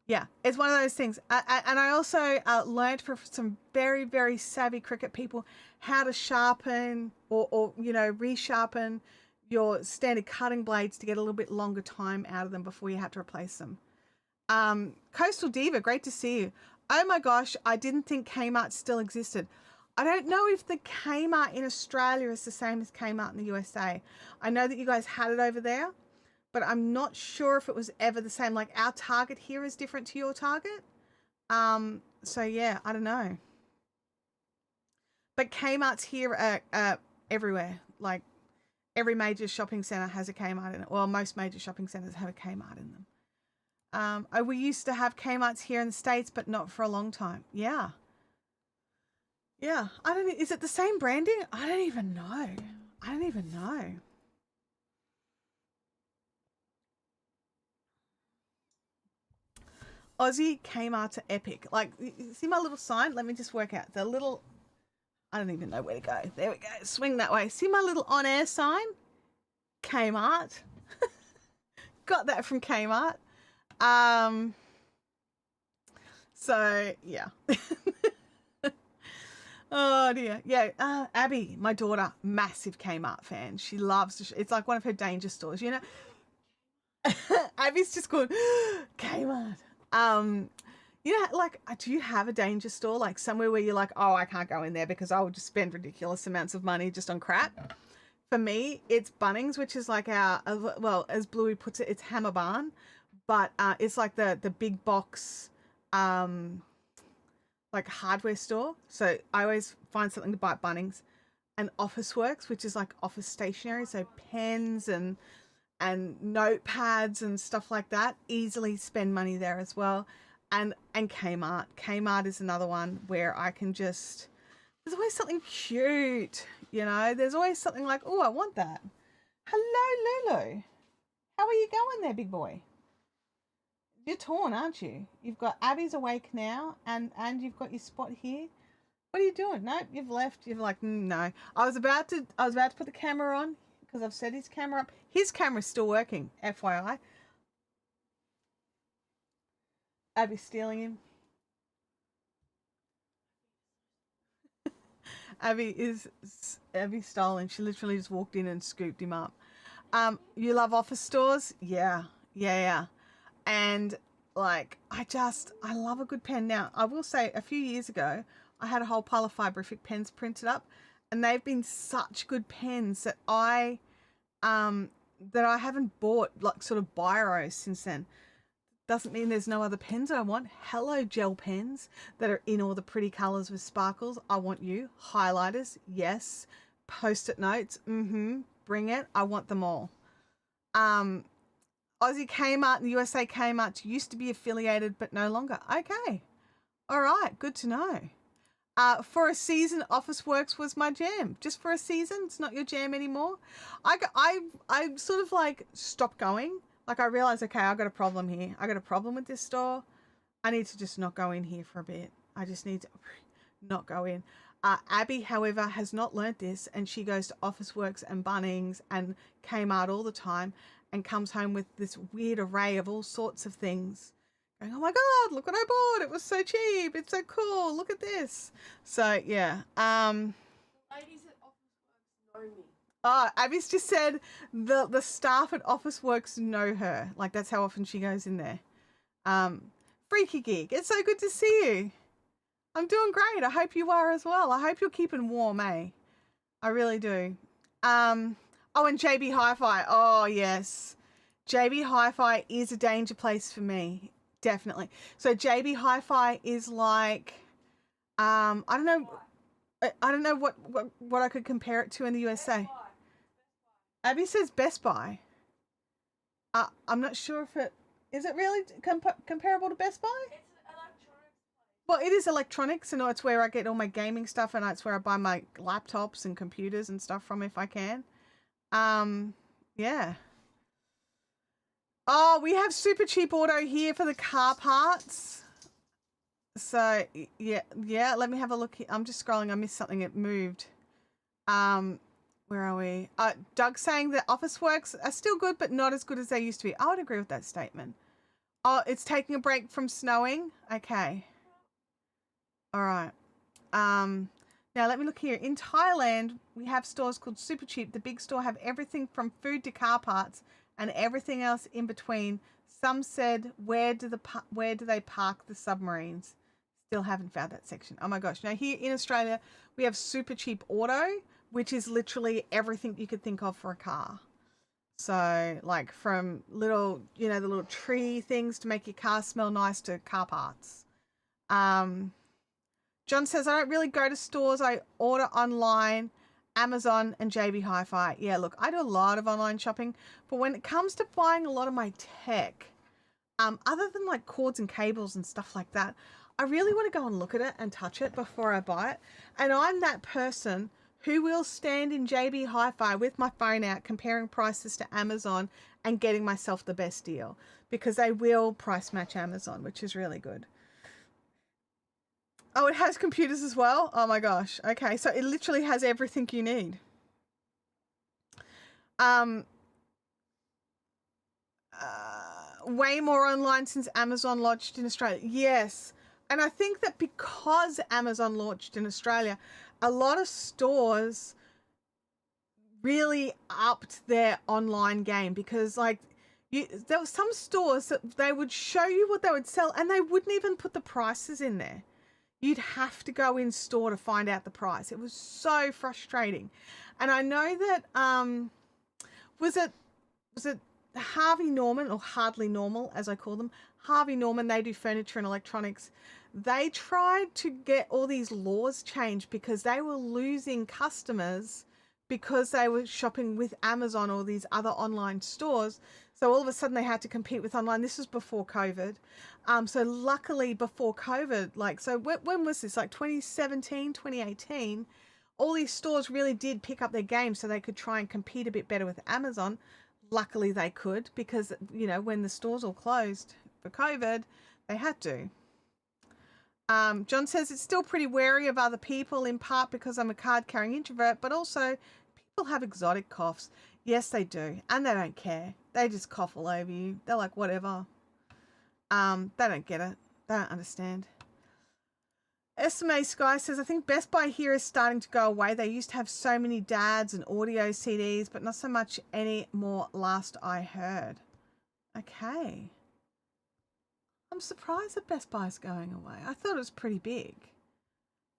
yeah, it's one of those things. And I also learned from some very, very savvy Cricut people how to sharpen or you know, resharpen your standard cutting blades to get a little bit longer time out of them before you have to replace them. Coastal Diva, great to see you. Oh my gosh, I didn't think Kmart still existed. I don't know if the Kmart in Australia is the same as Kmart in the USA. I know that you guys had it over there, but I'm not sure if it was ever the same. Like our Target here is different to your Target. So yeah, I don't know. But Kmart's here are everywhere. Like every major shopping center has a Kmart in it. Well, most major shopping centers have a Kmart in them. We used to have Kmart's here in the States, but not for a long time. Yeah. Yeah. I don't know. Is it the same branding? I don't even know. I don't even know. Aussie Kmart's are epic. Like, see my little sign? Let me just work out. The little, I don't even know where to go. There we go. Swing that way. See my little on-air sign? Kmart. Got that from Kmart. So yeah. Oh dear. Yeah. Abby, my daughter, massive Kmart fan. She loves it's like one of her danger stores, you know. Abby's just called Kmart. You know, like, do you have a danger store, like somewhere where you're like, oh, I can't go in there because I will just spend ridiculous amounts of money just on crap? For me, it's Bunnings, which is like our, well, as Bluey puts it, it's Hammer Barn, but it's like the big box, like hardware store. So I always find something to buy at Bunnings. And Officeworks, which is like office stationery, so pens and notepads and stuff like that. Easily spend money there as well. And Kmart. Kmart is another one where I can just, there's always something cute, you know. There's always something like, oh, I want that. Hello, Lulu. How are you going there, big boy? You're torn, aren't you? You've got Abby's awake now, and you've got your spot here. What are you doing? No, you've left. You're like, no. I was about to put the camera on because I've set his camera up. His camera's still working, FYI. Abby's stealing him. Abby's stolen. She literally just walked in and scooped him up. You love office stores? Yeah. And like, I love a good pen. Now, I will say a few years ago, I had a whole pile of Fibrific pens printed up, and they've been such good pens that I haven't bought like sort of biros since then. Doesn't mean there's no other pens I want. Hello, gel pens that are in all the pretty colors with sparkles. I want you. Highlighters, yes. Post-it notes, bring it. I want them all. Aussie Kmart and the USA Kmart used to be affiliated, but no longer. Okay. All right. Good to know. For a season, Officeworks was my jam. Just for a season, it's not your jam anymore. I sort of like stopped going. Like I realized, okay, I got a problem here. I got a problem with this store. I need to just not go in here for a bit. I just need to not go in. Abby, however, has not learnt this, and she goes to Officeworks and Bunnings and Kmart all the time, and comes home with this weird array of all sorts of things. Going, oh my God, look what I bought. It was so cheap. It's so cool. Look at this. So yeah. Ladies at Officeworks know me. Oh, Abby's just said the staff at Officeworks know her. Like that's how often she goes in there. Freaky Geek, it's so good to see you. I'm doing great. I hope you are as well. I hope you're keeping warm, eh? I really do. Oh, and JB Hi-Fi. Oh, yes. JB Hi-Fi is a danger place for me. Definitely. So JB Hi-Fi is like, I don't know what I could compare it to in the USA. Abby says Best Buy. I'm not sure if is it really comparable to Best Buy? It's an electronics place. Well, it is electronics, and it's where I get all my gaming stuff, and it's where I buy my laptops and computers and stuff from if I can. Yeah. Oh, we have Super Cheap Auto here for the car parts. So yeah. Let me have a look here. I'm just scrolling. I missed something. It moved. Where are we? Doug's saying that Officeworks are still good, but not as good as they used to be. I would agree with that statement. Oh, it's taking a break from snowing. Okay. All right. Now let me look here. In Thailand, we have stores called Super Cheap. The big store have everything from food to car parts and everything else in between. Some said, where do they park the submarines? Still haven't found that section. Oh my gosh. Now here in Australia, we have super cheap auto, which is literally everything you could think of for a car. So like from little, the little tree things to make your car smell nice to car parts. John says, I don't really go to stores. I order online, Amazon and JB Hi-Fi. Yeah, look, I do a lot of online shopping, but when it comes to buying a lot of my tech, other than like cords and cables and stuff like that, I really want to go and look at it and touch it before I buy it. And I'm that person who will stand in JB Hi-Fi with my phone out, comparing prices to Amazon and getting myself the best deal, because they will price match Amazon, which is really good. Oh, it has computers as well? Oh my gosh. Okay, so it literally has everything you need. Way more online since Amazon launched in Australia. Yes. And I think that because Amazon launched in Australia, a lot of stores really upped their online game, because like there were some stores that they would show you what they would sell and they wouldn't even put the prices in there. You'd have to go in store to find out the price. It was so frustrating. And I know that was it Harvey Norman, or Hardly Normal as I call them, Harvey Norman, they do furniture and electronics. They tried to get all these laws changed because they were losing customers because they were shopping with Amazon or these other online stores. So all of a sudden they had to compete with online. This was before COVID. So luckily before COVID, like, so when was this? Like 2017, 2018, all these stores really did pick up their game so they could try and compete a bit better with Amazon. Luckily they could, because, when the stores all closed for COVID, they had to. John says it's still pretty wary of other people, in part because I'm a card-carrying introvert, but also people have exotic coughs. Yes, they do. And they don't care. They just cough all over you. They're like, whatever. They don't get it. They don't understand. SMA Sky says, I think Best Buy here is starting to go away. They used to have so many dads and audio CDs, but not so much anymore, last I heard. Okay. I'm surprised that Best Buy's going away. I thought it was pretty big.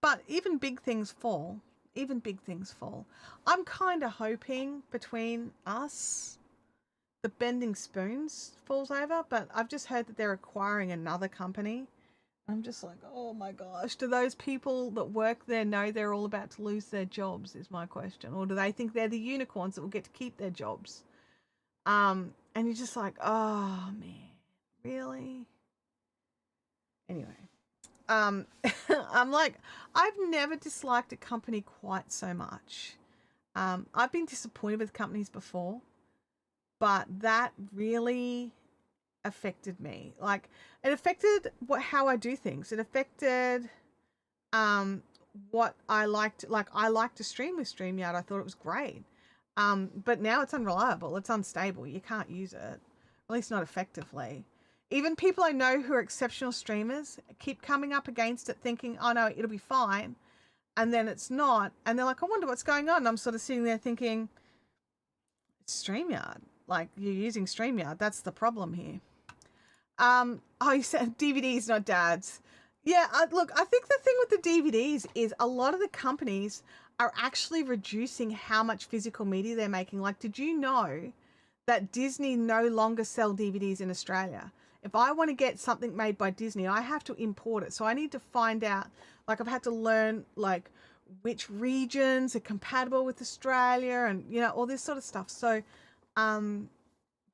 But even big things fall. Even big things fall. I'm kind of hoping between us, the Bending Spoons falls over, but I've just heard that they're acquiring another company. I'm just like, oh my gosh, do those people that work there know they're all about to lose their jobs, is my question. Or do they think they're the unicorns that will get to keep their jobs? And you're just like, oh man, really? Anyway, I'm like, I've never disliked a company quite so much. I've been disappointed with companies before, but that really affected me. Like, it affected how I do things. It affected what I liked. Like, I liked to stream with StreamYard. I thought it was great. But now it's unreliable. It's unstable. You can't use it, at least not effectively. Even people I know who are exceptional streamers keep coming up against it thinking, oh no, it'll be fine. And then it's not. And they're like, I wonder what's going on. And I'm sort of sitting there thinking, it's StreamYard. Like, you're using StreamYard. That's the problem here. Oh, you said DVDs, not dads. Yeah, look, I think the thing with the DVDs is a lot of the companies are actually reducing how much physical media they're making. Like, did you know that Disney no longer sell DVDs in Australia? If I want to get something made by Disney, I have to import it. So I need to find out, like, I've had to learn, like, which regions are compatible with Australia and, all this sort of stuff. So,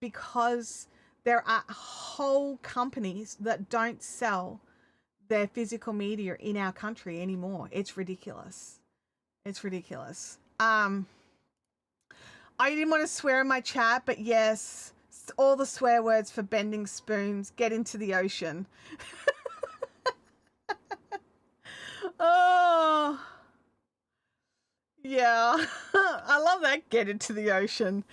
because there are whole companies that don't sell their physical media in our country anymore. It's ridiculous. It's ridiculous. I didn't want to swear in my chat, but yes, all the swear words for Bending Spoons. Get into the ocean. Oh, yeah. I love that. Get into the ocean.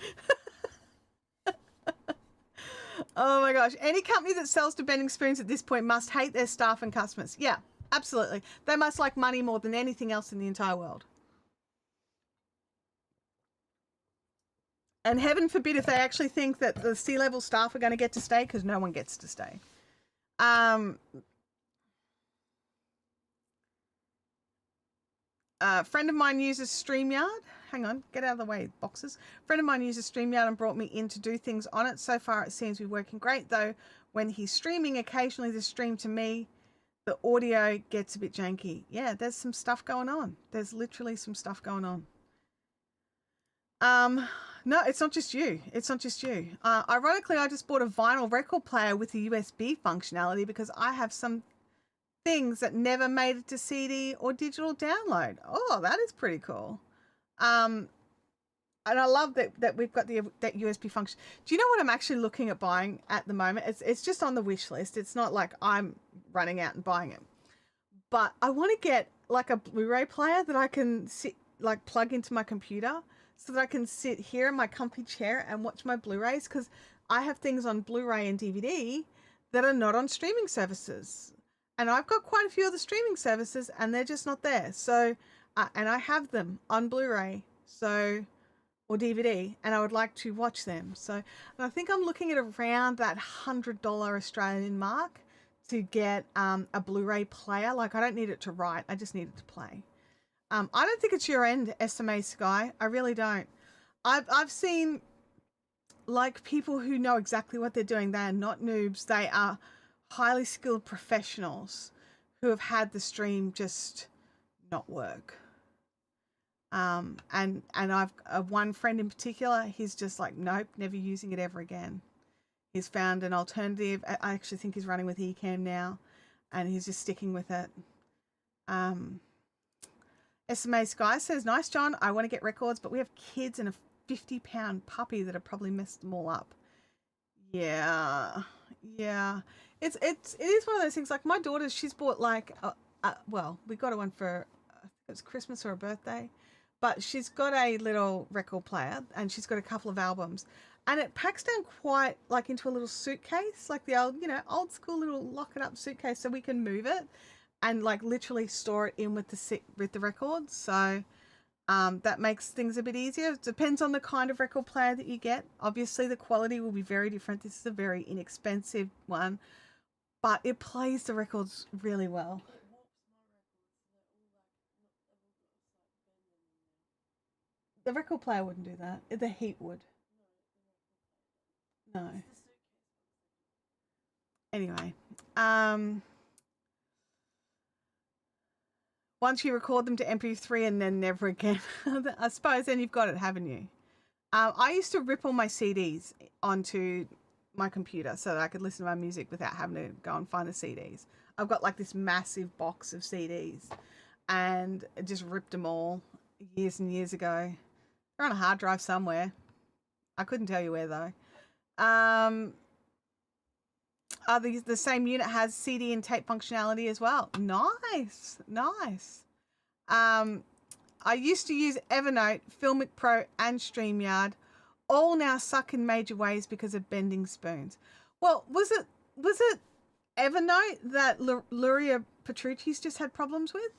Oh my gosh. Any company that sells to Bending Spoons at this point must hate their staff and customers. Yeah, absolutely. They must like money more than anything else in the entire world. And heaven forbid if they actually think that the C-level staff are going to get to stay, because no one gets to stay. Friend of mine uses StreamYard. Hang on, get out of the way, boxes. Friend of mine uses StreamYard and brought me in to do things on it. So far, it seems to be working great, though. When he's streaming, occasionally the stream to me, the audio gets a bit janky. Yeah, there's some stuff going on. There's literally some stuff going on. No, it's not just you. It's not just you. Ironically, I just bought a vinyl record player with the USB functionality because I have some things that never made it to CD or digital download. Oh, that is pretty cool. And I love that we've got that USB function. Do you know what I'm actually looking at buying at the moment? It's just on the wish list. It's not like I'm running out and buying it. But I want to get like a Blu-ray player that I can plug into my computer so that I can sit here in my comfy chair and watch my Blu-rays, because I have things on Blu-ray and DVD that are not on streaming services. And I've got quite a few of the streaming services and they're just not there. So, and I have them on Blu-ray, or DVD, and I would like to watch them. So, and I think I'm looking at around that $100 Australian mark to get a Blu-ray player. Like, I don't need it to write, I just need it to play. I don't think it's your end, SMA Sky. I really don't. I've seen like people who know exactly what they're doing. They are not noobs. They are highly skilled professionals who have had the stream just not work. And I've one friend in particular, he's just like, nope, never using it ever again. He's found an alternative. I actually think he's running with Ecamm now, and he's just sticking with it. SMA Sky says, nice, John. I want to get records, but we have kids and a 50-pound puppy that have probably messed them all up. Yeah. It is one of those things. Like my daughter, she's bought like, well, we got her one for, I think it was Christmas or a birthday, but she's got a little record player and she's got a couple of albums, and it packs down quite like into a little suitcase, like the old school little lock it up suitcase, so we can move it and like literally store it in with the records. So that makes things a bit easier. It depends on the kind of record player that you get. Obviously the quality will be very different. This is a very inexpensive one, but it plays the records really well. The record player wouldn't do that. The heat would. No. Anyway, once you record them to MP3 and then never again, I suppose then you've got it, haven't you? I used to rip all my CDs onto my computer so that I could listen to my music without having to go and find the CDs. I've got like this massive box of CDs and I just ripped them all years and years ago. They're on a hard drive somewhere. I couldn't tell you where though. The same unit has CD and tape functionality as well. Nice. I used to use Evernote, Filmic Pro, and StreamYard. All now suck in major ways because of bending spoons. Well, was it Evernote that Luria Petrucci's just had problems with?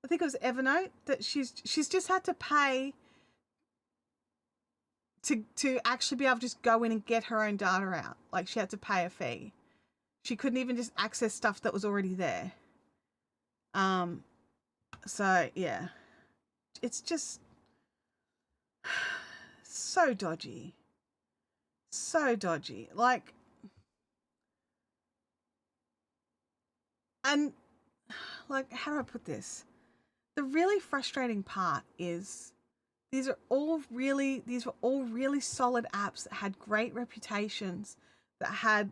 I think it was Evernote that she's just had to pay to actually be able to just go in and get her own data out. Like she had to pay a fee. She couldn't even just access stuff that was already there. So yeah, it's just so dodgy. Like, and like, how do I put this? The really frustrating part is these were all really solid apps that had great reputations, that had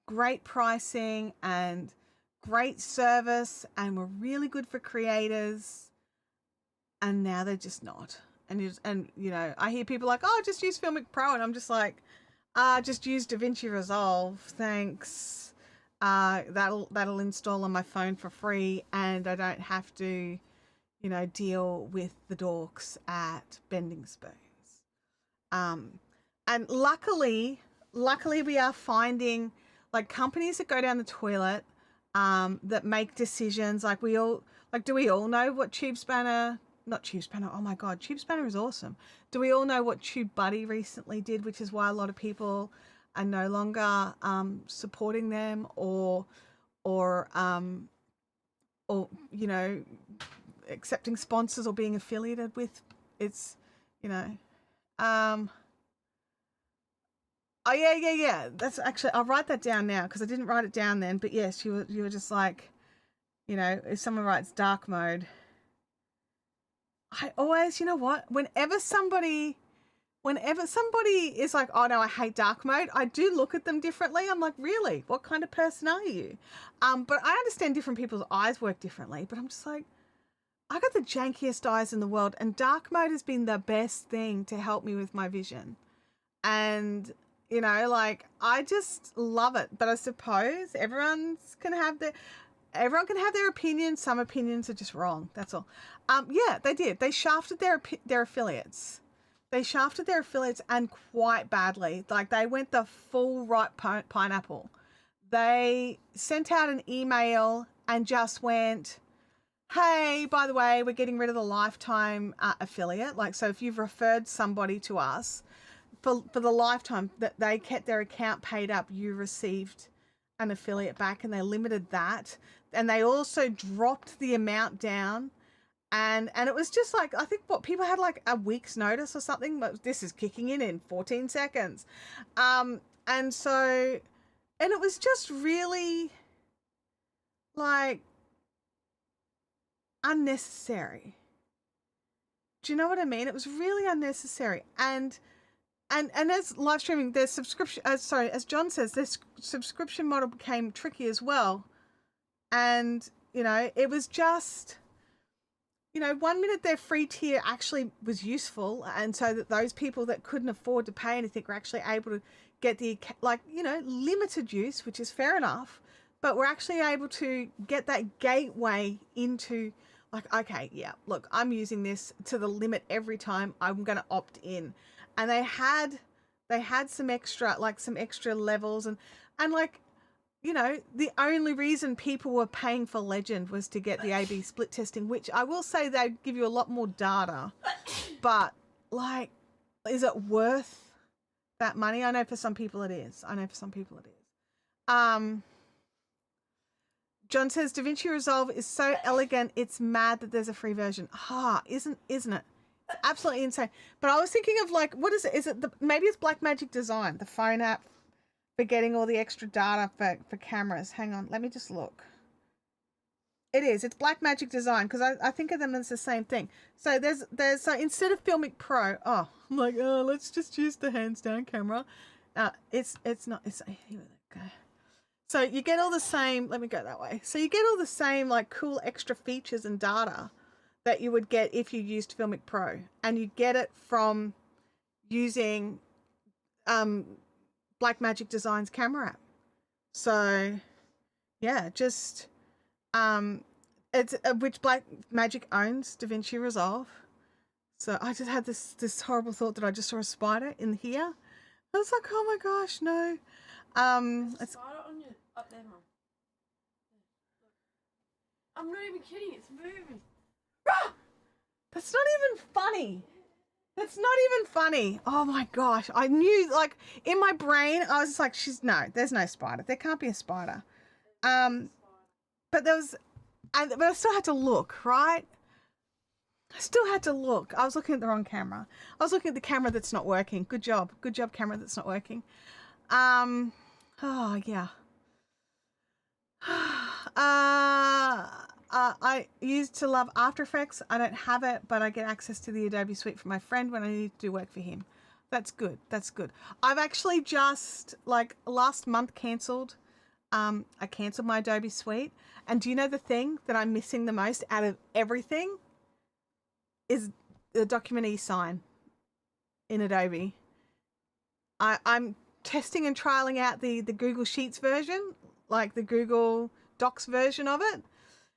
great pricing and great service and were really good for creators, and now they're just not. And you know, I hear people like, oh, just use Filmic Pro, and I'm just like, just use DaVinci Resolve, thanks. That'll install on my phone for free, and I don't have to, you know, deal with the dorks at Bending Spoons. And luckily we are finding like companies that go down the toilet, that make decisions. Like do we all know what Tube Spanner not Tube Spanner. Oh my God, Tube Spanner is awesome. Do we all know what TubeBuddy recently did, which is why a lot of people are no longer supporting them or you know, accepting sponsors or being affiliated with? It's, you know, oh yeah. That's actually, I'll write that down now because I didn't write it down then. But yes, you were just like, you know, if someone writes dark mode, I always, you know what, whenever somebody is like, oh no, I hate dark mode, I do look at them differently. I'm like, really? What kind of person are you? But I understand different people's eyes work differently, but I'm just like, I got the jankiest eyes in the world, and dark mode has been the best thing to help me with my vision. And, you know, like, I just love it. But I suppose everyone can have their opinions. Some opinions are just wrong. That's all. Yeah, they did. They shafted their affiliates. They shafted their affiliates, and quite badly. Like, they went the full right pineapple. They sent out an email and just went, hey, by the way, we're getting rid of the lifetime affiliate. Like, so if you've referred somebody to us for the lifetime that they kept their account paid up, you received an affiliate back, and they limited that. And they also dropped the amount down. And it was just like, I think what people had like a week's notice or something, but this is kicking in 14 seconds. And it was just really like unnecessary. Do you know what I mean? It was really unnecessary. And as live streaming, there's subscription, as John says, this subscription model became tricky as well. And, you know, it was just, you know, 1 minute their free tier actually was useful, and so that those people that couldn't afford to pay anything were actually able to get the, like, you know, limited use, which is fair enough, but we're actually able to get that gateway into, like, okay, yeah, look, I'm using this to the limit every time, I'm going to opt in. And they had some extra levels, and like, you know, the only reason people were paying for Legend was to get the A/B split testing, which I will say they give you a lot more data, but like, is it worth that money? I know for some people it is. John says DaVinci Resolve is so elegant, it's mad that there's a free version. Isn't it? It's absolutely insane. But I was thinking of, like, what is it? Is it maybe it's Blackmagic Design, the phone app for getting all the extra data for cameras. Hang on, let me just look. It's Blackmagic Design, because I think of them as the same thing. So so instead of Filmic Pro, I'm like, let's just use the hands down camera. It's not, here we go. So you get all the same, let me go that way. So you get all the same, like, cool extra features and data that you would get if you used Filmic Pro, and you get it from using Blackmagic Design's camera app. So yeah, just it's which Blackmagic owns DaVinci Resolve. So I just had this horrible thought that I just saw a spider in here. I was like, oh my gosh, no. It's spider on your up there, Mum. I'm not even kidding, it's moving. That's not even funny. That's not even funny. Oh my gosh. I knew, like, in my brain, I was just like, there's no spider. There can't be a spider. But there was, but I still had to look, right? I still had to look. I was looking at the wrong camera. I was looking at the camera that's not working. Good job. Good job, camera that's not working. Oh, yeah. I used to love After Effects. I don't have it, but I get access to the Adobe Suite from my friend when I need to do work for him. That's good. That's good. I've actually just, like, last month cancelled. I cancelled my Adobe Suite. And do you know the thing that I'm missing the most out of everything is the document e-sign in Adobe. I'm testing and trialing out the Google Sheets version, like the Google Docs version of it.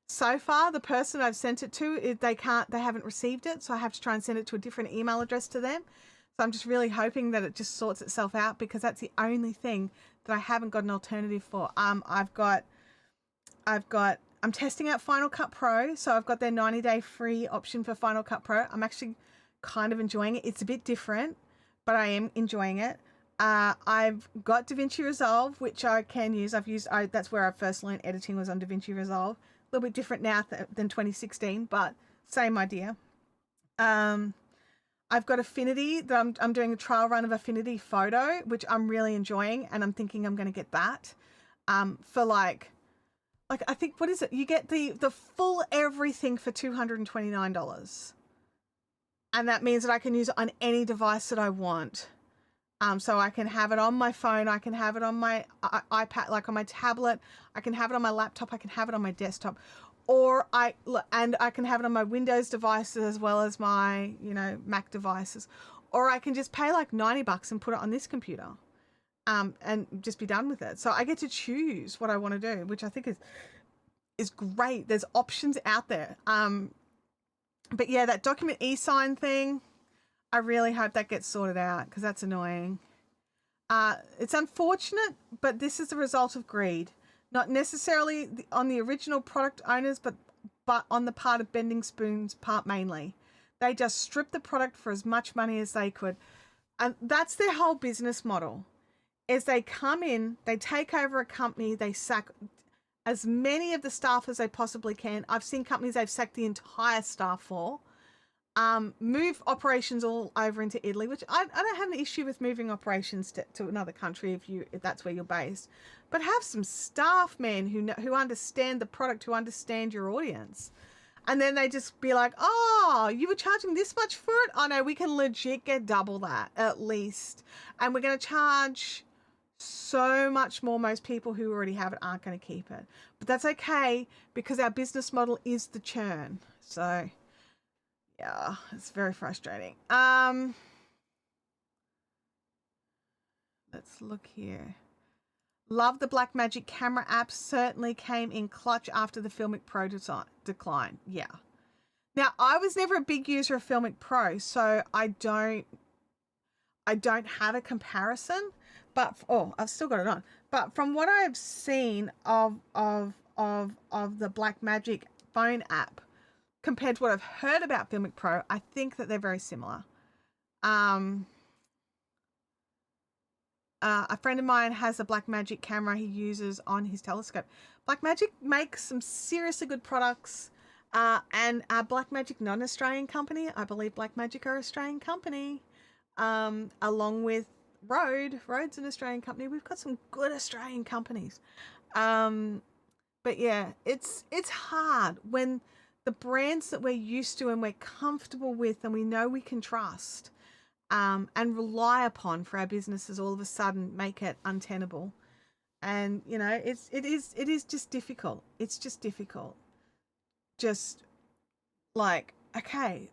So far, the person I've sent it to, they haven't received it, so I have to try and send it to a different email address to them. So I'm just really hoping that it just sorts itself out, because that's the only thing that I haven't got an alternative for. I've got I'm testing out Final Cut Pro. So I've got their 90-day free option for Final Cut Pro. I'm actually kind of enjoying it. It's a bit different, but I am enjoying it. I've got DaVinci Resolve, which I can use. That's where I first learned editing, was on DaVinci Resolve. A little bit different now than 2016, but same idea. I've got Affinity that I'm doing a trial run of Affinity Photo, which I'm really enjoying, and I'm thinking I'm going to get that for like I think, what is it? You get the full everything for $229, and that means that I can use it on any device that I want. So I can have it on my phone, I can have it on my iPad, like on my tablet, I can have it on my laptop, I can have it on my desktop, or I can have it on my Windows devices as well as my, Mac devices, or I can just pay like $90 and put it on this computer, and just be done with it. So I get to choose what I want to do, which I think is great. There's options out there. But yeah, that document e-sign thing, I really hope that gets sorted out, because that's annoying. It's unfortunate, but this is the result of greed. Not necessarily on the original product owners, but on the part of Bending Spoon's part mainly. They just stripped the product for as much money as they could. And that's their whole business model, is they come in, they take over a company, they sack as many of the staff as they possibly can. I've seen companies they've sacked the entire staff for. Move operations all over into Italy, which I don't have an issue with moving operations to another country if that's where you're based, but have some staff men who understand the product, who understand your audience, and then they just be like, oh, you were charging this much for it? Oh no, we can legit get double that at least, and we're going to charge so much more. Most people who already have it aren't going to keep it, but that's okay, because our business model is the churn. So yeah, it's very frustrating. Let's look here. Love the Blackmagic camera app. Certainly came in clutch after the Filmic Pro decline. Yeah. Now, I was never a big user of Filmic Pro, so I don't have a comparison. But I've still got it on. But from what I've seen of the Blackmagic phone app, compared to what I've heard about Filmic Pro, I think that they're very similar. A friend of mine has a Blackmagic camera he uses on his telescope. Blackmagic makes some seriously good products, and Blackmagic, not an Australian company. I believe Blackmagic are an Australian company, along with Rode. Rode's an Australian company. We've got some good Australian companies. But yeah, it's hard when the brands that we're used to and we're comfortable with and we know we can trust, and rely upon for our businesses, all of a sudden make it untenable. And it is just difficult. It's just difficult. Just like, okay,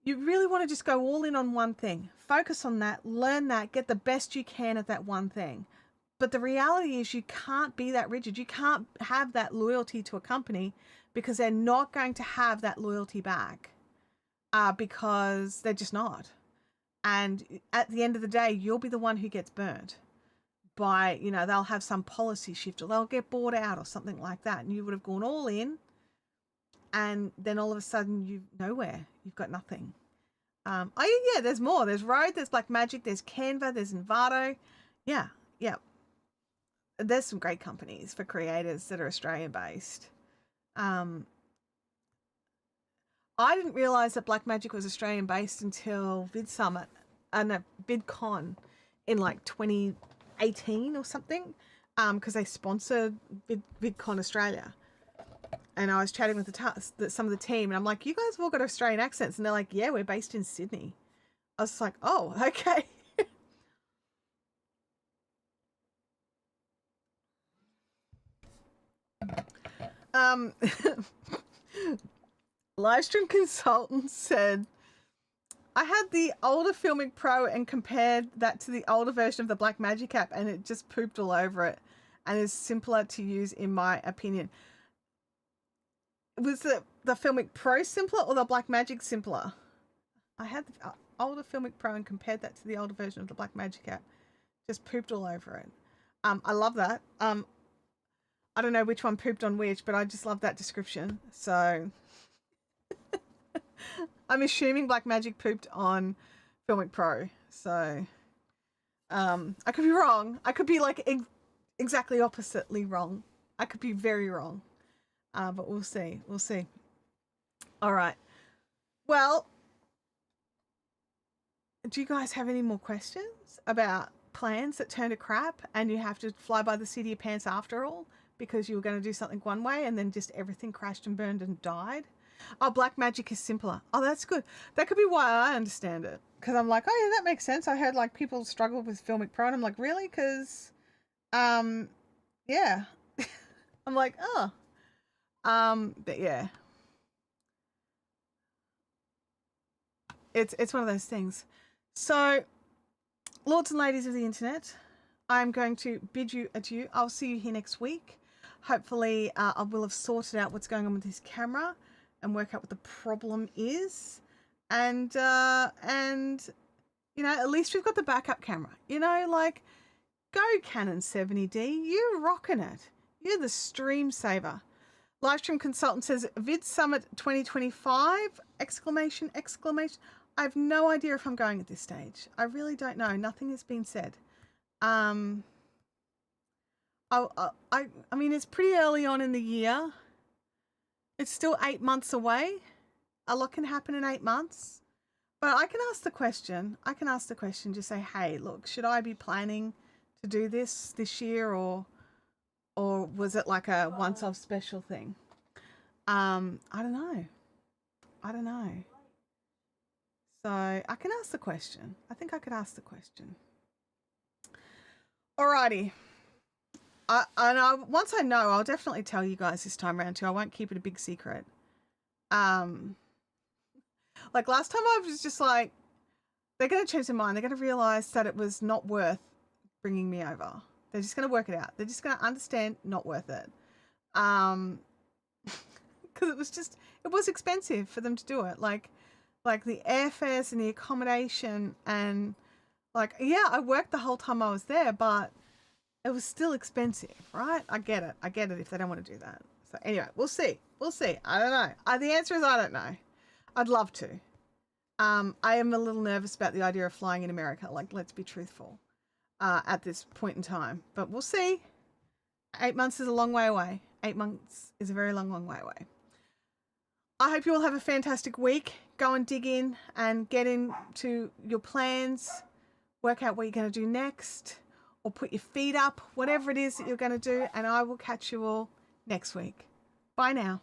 you really want to just go all in on one thing, focus on that, learn that, get the best you can at that one thing. But the reality is you can't be that rigid. You can't have that loyalty to a company, because they're not going to have that loyalty back, because they're just not. And at the end of the day, you'll be the one who gets burnt by, they'll have some policy shift, or they'll get bought out or something like that. And you would have gone all in, and then all of a sudden you've got nothing. Oh yeah, there's more. There's Rode, there's Blackmagic, there's Canva, there's Envato. Yeah. There's some great companies for creators that are Australian based. I didn't realize that Blackmagic was Australian based until VidCon in like 2018 or something, because they sponsored VidCon Australia. And I was chatting with some of the team, and I'm like, you guys have all got Australian accents, and they're like, yeah, we're based in Sydney. I was like, oh, okay. Livestream Consultant said, I had the older Filmic Pro and compared that to the older version of the Blackmagic app, and it just pooped all over it and is simpler to use, in my opinion. Was the Filmic Pro simpler or the Blackmagic simpler? I had the older Filmic Pro and compared that to the older version of the Blackmagic app. Just pooped all over it. I love that. I don't know which one pooped on which, but I just love that description. So I'm assuming Black Magic pooped on Filmic Pro. So I could be wrong. I could be like exactly oppositely wrong. I could be very wrong. But we'll see. We'll see. All right. Well, do you guys have any more questions about plans that turn to crap and you have to fly by the seat of your pants after all because you were going to do something one way and then just everything crashed and burned and died? Oh, Black Magic is simpler. Oh, that's good. That could be why I understand it. Because I'm like, oh yeah, that makes sense. I heard like people struggle with Filmic Pro and I'm like, really? Because, yeah. I'm like, oh. But yeah. It's one of those things. So, lords and ladies of the internet, I'm going to bid you adieu. I'll see you here next week. Hopefully, I will have sorted out what's going on with this camera and work out what the problem is. And you know, at least we've got the backup camera. You know, like, go Canon 70D. You're rocking it. You're the stream saver. Livestream consultant says Vid Summit 2025! Exclamation, exclamation. I have no idea if I'm going at this stage. I really don't know. Nothing has been said. I mean, it's pretty early on in the year. It's still 8 months away. A lot can happen in 8 months. But I can ask the question. I can ask the question, just say, hey, look, should I be planning to do this year or was it like a once-off special thing? I don't know. I don't know. So I can ask the question. I think I could ask the question. Alrighty. Once I know, I'll definitely tell you guys this time around too. I won't keep it a big secret. Like last time I was just like, they're going to change their mind. They're going to realize that it was not worth bringing me over. They're just going to work it out. They're just going to understand not worth it. Because it was expensive for them to do it. Like the airfares and the accommodation and like, yeah, I worked the whole time I was there, but it was still expensive, right? I get it if they don't want to do that. So anyway, we'll see. I don't know. The answer is I don't know. I'd love to. I am a little nervous about the idea of flying in America. Like, let's be truthful at this point in time. But we'll see. 8 months is a long way away. 8 months is a very long, long way away. I hope you all have a fantastic week. Go and dig in and get into your plans. Work out what you're going to do next. Or put your feet up. Whatever it is that you're going to do. And I will catch you all next week. Bye now.